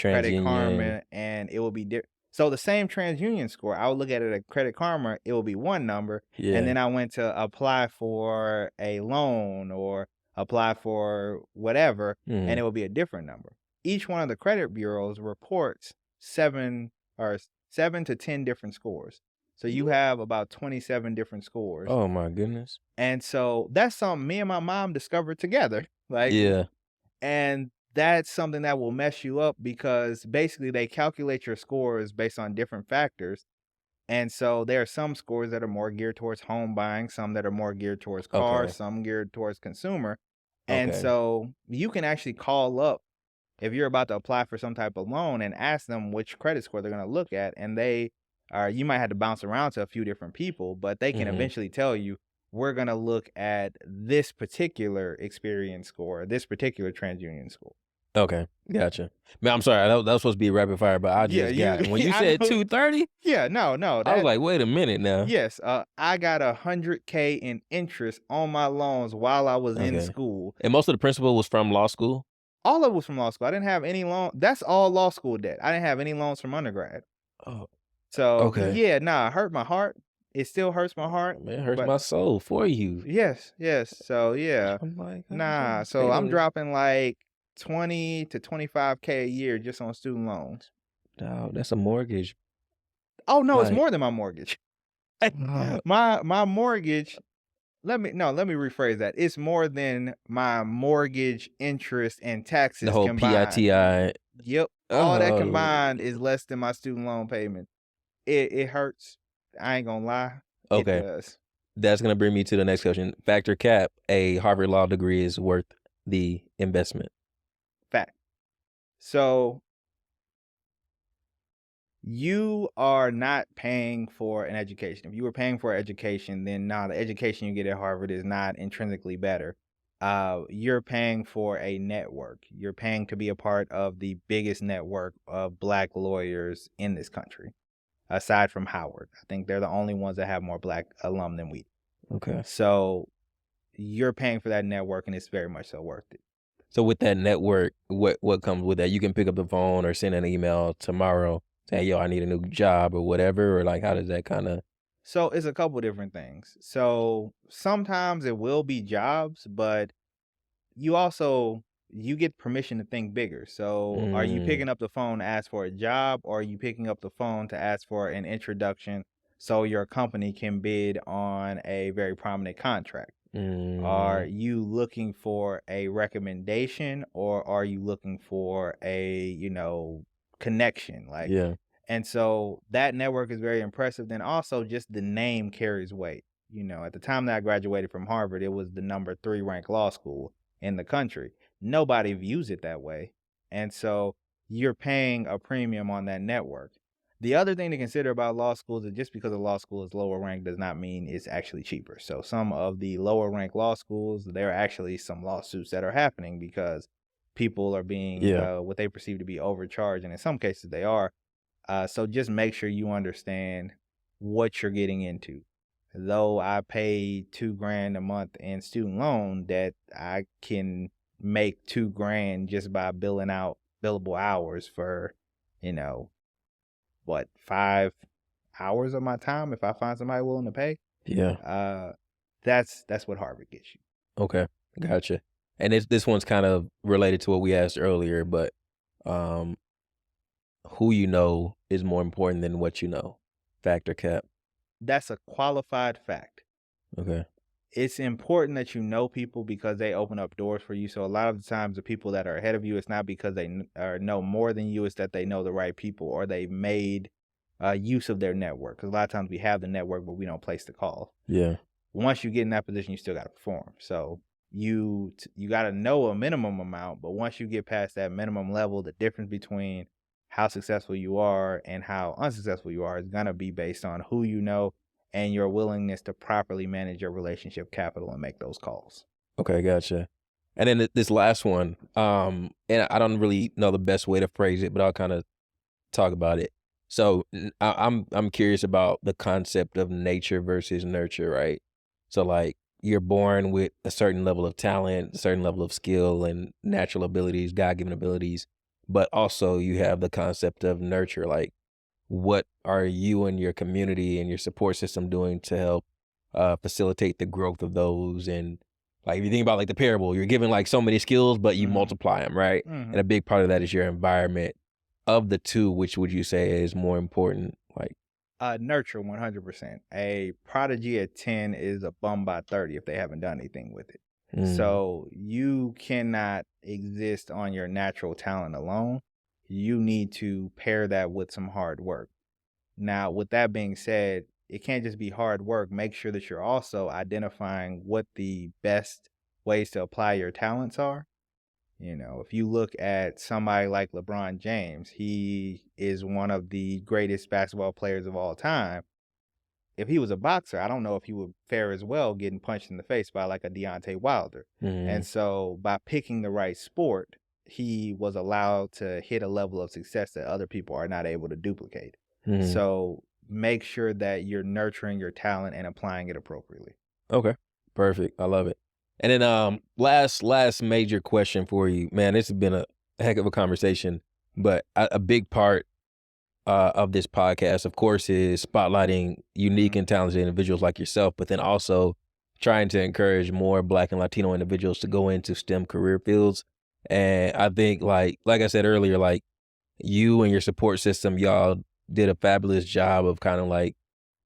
Credit TransUnion. Karma, and it will be different. So the same TransUnion score, I would look at it at Credit Karma, it will be one number, and Yeah. then I went to apply for a loan or apply for whatever, and Mhm. it will be a different number. Each one of the credit bureaus reports 7 to 10 different scores. So you have about 27 different scores. Oh my goodness. And so that's something me and my mom discovered together. Like, Yeah. and that's something that will mess you up because basically they calculate your scores based on different factors. And so there are some scores that are more geared towards home buying, some that are more geared towards cars, Okay. some geared towards consumer. And Okay. so you can actually call up if you're about to apply for some type of loan and ask them which credit score they're going to look at, and they are, you might have to bounce around to a few different people, but they can Mhm. eventually tell you, we're going to look at this particular experience score, this particular TransUnion score. Okay. Gotcha. Man, I'm sorry. That was supposed to be rapid fire, but I Yeah, just got when you I said know. 230, Yeah, no, I was like, "Wait a minute now." yes, I got 100K in interest on my loans while I was in Okay. school. And most of the principal was from law school? All of it was from law school. I didn't have any loan. That's all law school debt. I didn't have any loans from undergrad. Oh, So, okay. yeah, nah, it hurt my heart. It still hurts my heart, Man, it hurts but my soul for you. yes, yes. So, yeah. I'm like, "God Nah, dang, so say I'm less." dropping like 20 to 25K a year just on student loans. Dawg, that's a mortgage. Oh, no, it's Like, more than my mortgage. uh, My mortgage, let me rephrase that. It's more than my mortgage, interest, and the taxes whole combined. PITI. Yep. All that Oh, combined is less than my student loan payment. It hurts. I ain't gonna lie. It okay. does. That's gonna bring me to the next question. Factor cap, a Harvard Law degree is worth the investment. Fact. So you are not paying for an education. If you were paying for education, then nah, the education you get at Harvard is not intrinsically better. You're paying for a network. You're paying to be a part of the biggest network of Black lawyers in this country, aside from Howard. I think they're the only ones that have more Black alum than we. Okay. So you're paying for that network, and it's very much so worth it. So with that network, what comes with that? You can pick up the phone or send an email tomorrow saying, "Yo, I need a new job," or whatever, or like how does that kinda So it's a couple different things. So sometimes it will be jobs, but you also you get permission to think bigger. So are you Mm, picking up the phone to ask for a job, or are you picking up the phone to ask for an introduction so your company can bid on a very prominent contract? Are mm, you looking for a recommendation, or are you looking for a, connection? Like, yeah, and so that network is very impressive. Then also just the name carries weight. At the time that I graduated from Harvard, it was the number 3 ranked law school in the country. Nobody views it that way. And so you're paying a premium on that network. The other thing to consider about law schools is just because a law school is lower ranked does not mean it's actually cheaper. So some of the lower ranked law schools, there are actually some lawsuits that are happening because people are being yeah, what they perceive to be overcharged, and in some cases they are. So just make sure you understand what you're getting into. Though I pay $2,000 a month in student loan, that I can make $2,000 just by billing out billable hours for, you know, what, 5 hours of my time if I find somebody willing to pay. yeah. Uh, that's what Harvard gets you. Okay, gotcha. And this one's kind of related to what we asked earlier, but um, who you know is more important than what you know. Factor cap. That's a qualified fact. Okay. it's important that you know people because they open up doors for you. So a lot of the times, the people that are ahead of you, it's not because they know more than you; it's that they know the right people or they made use of their network. Because a lot of times we have the network, but we don't place the call. Yeah. Once you get in that position, you still got to perform. So you got to know a minimum amount, but once you get past that minimum level, the difference between how successful you are and how unsuccessful you are is going to be based on who you know and your willingness to properly manage your relationship capital and make those calls. Okay, gotcha. And then this last one, and I don't really know the best way to phrase it, but I'll kind of talk about it. So I'm curious about the concept of nature versus nurture, right? So like you're born with a certain level of talent, a certain level of skill and natural abilities, God-given abilities, but also you have the concept of nurture. Like what are you and your community and your support system doing to help facilitate the growth of those? And like if you think about like the parable, you're given like so many skills, but you multiply them, right? And a big part of that is your environment. Of the two, which would you say is more important? Like, Nurture 100%. A prodigy at 10 is a bum by 30 if they haven't done anything with it. So you cannot exist on your natural talent alone. You need to pair that with some hard work. Now, with that being said, it can't just be hard work. Make sure that you're also identifying what the best ways to apply your talents are. You know, if you look at somebody like LeBron James, he is one of the greatest basketball players of all time. If he was a boxer, I don't know if he would fare as well getting punched in the face by like a Deontay Wilder. And so by picking the right sport, he was allowed to hit a level of success that other people are not able to duplicate. So make sure that you're nurturing your talent and applying it appropriately. Okay, perfect. I love it. And then last major question for you, man. This has been a heck of a conversation, but a big part of this podcast, of course, is spotlighting unique and talented individuals like yourself, but then also trying to encourage more Black and Latino individuals to go into STEM career fields. And I think, like I said earlier, like you and your support system, y'all did a fabulous job of kind of like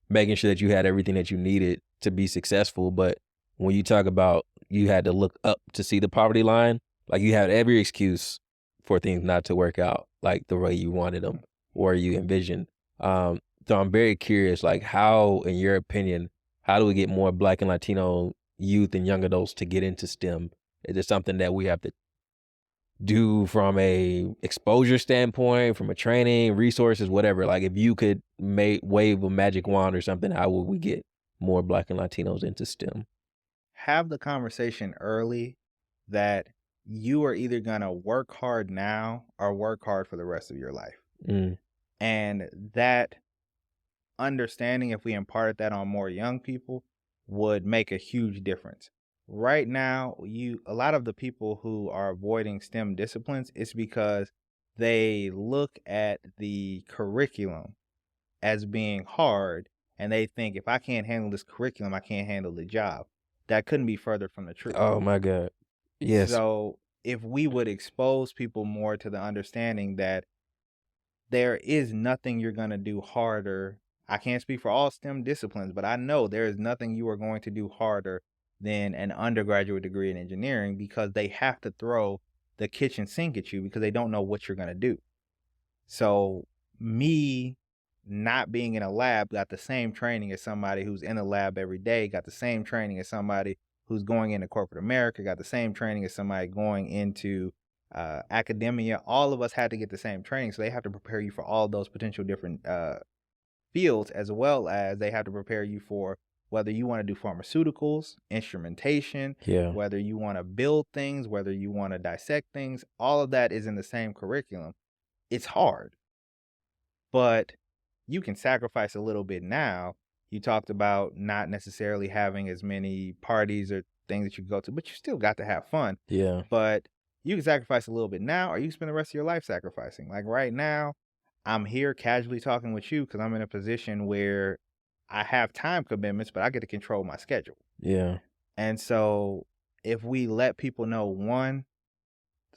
making sure that you had everything that you needed to be successful. But when you talk about you had to look up to see the poverty line, like you had every excuse for things not to work out like the way you wanted them or you envisioned. So I'm very curious, like how, in your opinion, how do we get more Black and Latino youth and young adults to get into STEM? Is it something that we have to do from a exposure standpoint, from a training, resources, whatever? Like if you could wave a magic wand or something, how would we get more Black and Latinos into STEM? Have the conversation early that you are either going to work hard now or work hard for the rest of your life. And that understanding, if we imparted that on more young people, would make a huge difference. Right now, a lot of the people who are avoiding STEM disciplines, it's because they look at the curriculum as being hard and they think if I can't handle this curriculum, I can't handle the job. That couldn't be further from the truth. Oh my God. Yes. So if we would expose people more to the understanding that there is nothing you're going to do harder. I can't speak for all STEM disciplines, but I know there is nothing you are going to do harder than an undergraduate degree in engineering because they have to throw the kitchen sink at you because they don't know what you're going to do. So me not being in a lab got the same training as somebody who's in a lab every day, got the same training as somebody who's going into corporate America, got the same training as somebody going into academia. All of us had to get the same training. So they have to prepare you for all those potential different fields, as well as they have to prepare you for whether you want to do pharmaceuticals, instrumentation, whether you want to build things, whether you want to dissect things. All of that is in the same curriculum. It's hard, but you can sacrifice a little bit now. You talked about not necessarily having as many parties or things that you go to, but you still got to have fun. But you can sacrifice a little bit now, or you can spend the rest of your life sacrificing. Like right now, I'm here casually talking with you because I'm in a position where I have time commitments, but I get to control my schedule. And so if we let people know, one,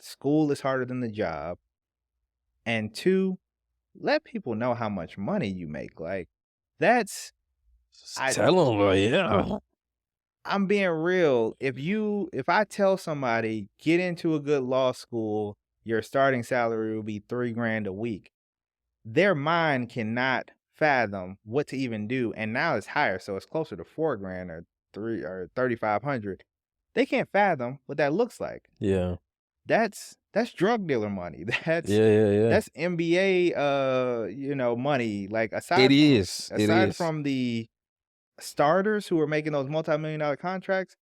school is harder than the job, and two, let people know how much money you make. Like that's Tell them, I'm being real. If I tell somebody get into a good law school, your starting salary will be $3,000 a week. Their mind cannot fathom what to even do, and now it's higher, so it's closer to $4,000 or 3,500. They can't fathom what that looks like. Yeah. That's drug dealer money. That's Yeah, yeah, yeah. that's NBA money. Like It is. It aside is. from the starters who are making those multi-million-dollar contracts,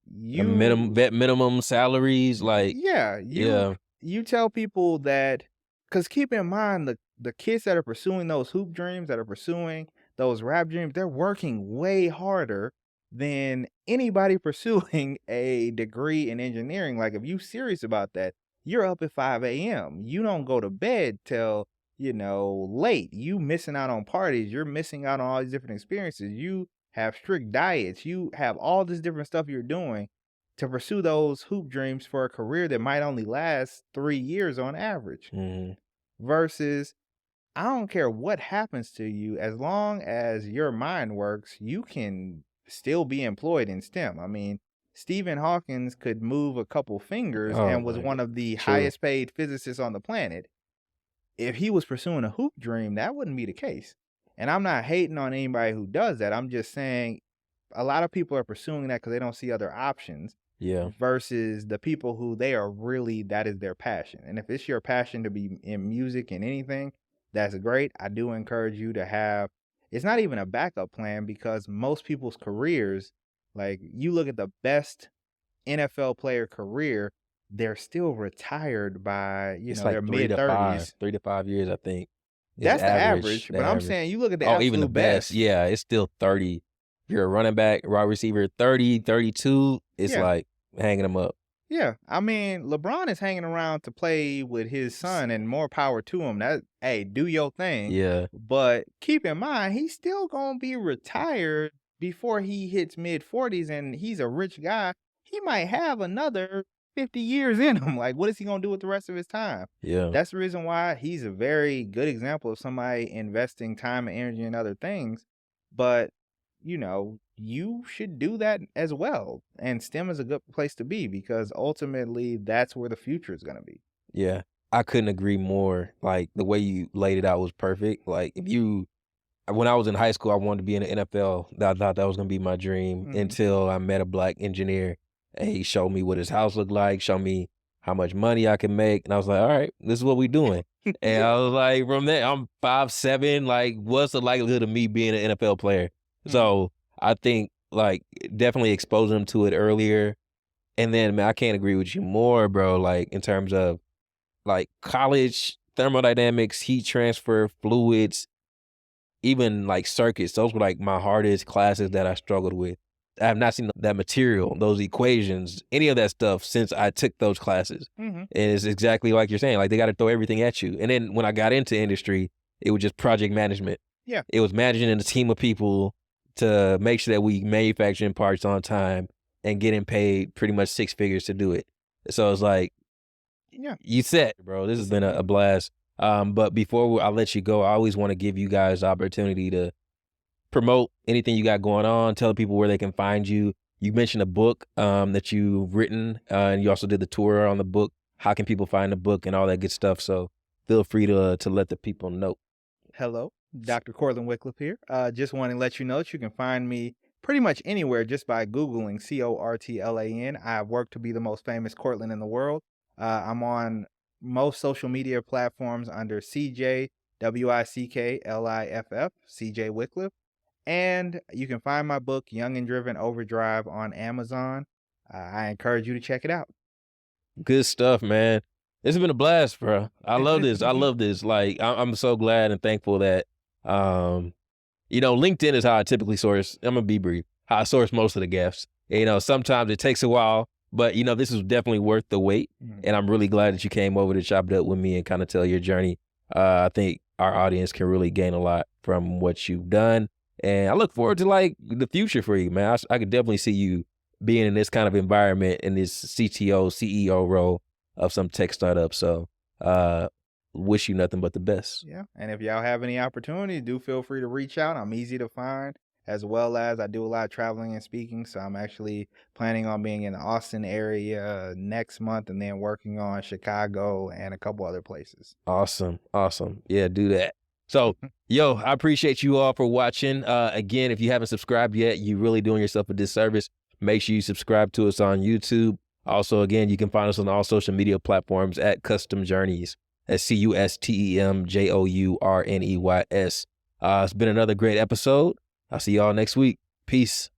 Vet minimum salaries, like, yeah, yeah. you tell people that, because keep in mind the kids that are pursuing those hoop dreams, that are pursuing those rap dreams, they're working way harder than anybody pursuing a degree in engineering. Like, if you serious about that, you're up at 5 a.m. You don't go to bed till, late. You missing out on parties. You're missing out on all these different experiences. You have strict diets. You have all this different stuff you're doing to pursue those hoop dreams for a career that might only last 3 years on average. Mhm. Versus, I don't care what happens to you, as long as your mind works, you can still be employed in STEM. I mean, Stephen Hawkins could move a couple fingers Oh and was my one god. of the True. highest paid physicists on the planet. If he was pursuing a hoop dream, that wouldn't be the case. And I'm not hating on anybody who does that. I'm just saying a lot of people are pursuing that because they don't see other options, Yeah. versus the people who they are really, that is their passion. And if it's your passion to be in music and anything, that's great. I do encourage you to have, it's not even a backup plan, because most people's careers, like, you look at the best NFL player career, they're still retired by, It's their like mid 30s. 3 to 5 years, I think, is That's the average. average, The but I'm average. saying you look at the Oh, even the absolute best. best. Yeah, it's still 30. If you're a running back, wide receiver, 30, 32, it's Yeah. like hanging them up. Yeah, I mean, LeBron is hanging around to play with his son, and more power to him. That, hey, do your thing. Yeah. But keep in mind, he's still gonna be retired before he hits mid-40s, and he's a rich guy. He might have another 50 years in him. Like, what is he gonna do with the rest of his time? Yeah. That's the reason why he's a very good example of somebody investing time and energy in other things. But you should do that as well. And STEM is a good place to be, because ultimately that's where the future is going to be. Yeah. I couldn't agree more. Like, the way you laid it out was perfect. Like, when I was in high school, I wanted to be in the NFL. I thought that was gonna be my dream Mhm. until I met a black engineer, and he showed me what his house looked like, showed me how much money I can make, and I was like, "All right, this is what we doing." And I was like, from there, I'm 5'7", like, what's the likelihood of me being an NFL player? Mhm. So I think, like, definitely exposing him to it earlier, and then, man, I can't agree with you more, bro. Like, in terms of, like, college thermodynamics, heat transfer, fluids, even like circuits, those were like my hardest classes that I struggled with. I have not seen that material, those equations, any of that stuff since I took those classes. Mhm. And it's exactly like you're saying, like, they got to throw everything at you. And then when I got into industry, it was just project management. Yeah. It was managing a team of people to make sure that we manufacturing parts on time and getting paid pretty much 6 figures to do it. So it's like, Yeah. you set, bro. This has been a blast. But before I let you go, I always want to give you guys the opportunity to promote anything you got going on, tell people where they can find you. You mentioned a book that you've written, and you also did the tour on the book. How can people find the book and all that good stuff? So feel free to let the people know. Hello, Dr. Cortlan Wickliff here. Just want to let you know that you can find me pretty much anywhere just by Googling Cortlan. I work to be the most famous Cortlan in the world. I'm on most social media platforms under CJ CJ Wickliff. And you can find my book, Young and Driven Overdrive, on Amazon. I encourage you to check it out. Good stuff, man. This has been a blast, bro. I love this. I love this. Like, I'm so glad and thankful that, LinkedIn is how I typically source. I'm gonna be brief. How I source most of the guests. Sometimes it takes a while, but this is definitely worth the wait. Mhm. And I'm really glad that you came over to chop it up with me and kind of tell your journey. I think our audience can really gain a lot from what you've done, and I look forward to like the future for you, man. I could definitely see you being in this kind of environment in this CTO, CEO role of some tech startup. So, wish you nothing but the best. Yeah. And if y'all have any opportunity, do feel free to reach out. I'm easy to find. as well as I do a lot of traveling and speaking. So I'm actually planning on being in the Austin area next month and then working on Chicago and a couple other places. Awesome. Awesome. Yeah, do that. So, yo, I appreciate you all for watching. Again, if you haven't subscribed yet, you're really doing yourself a disservice. Make sure you subscribe to us on YouTube. Also, again, you can find us on all social media platforms at Custom Journeys. That's CustomJourneys. It's been another great episode. I'll see y'all next week. Peace.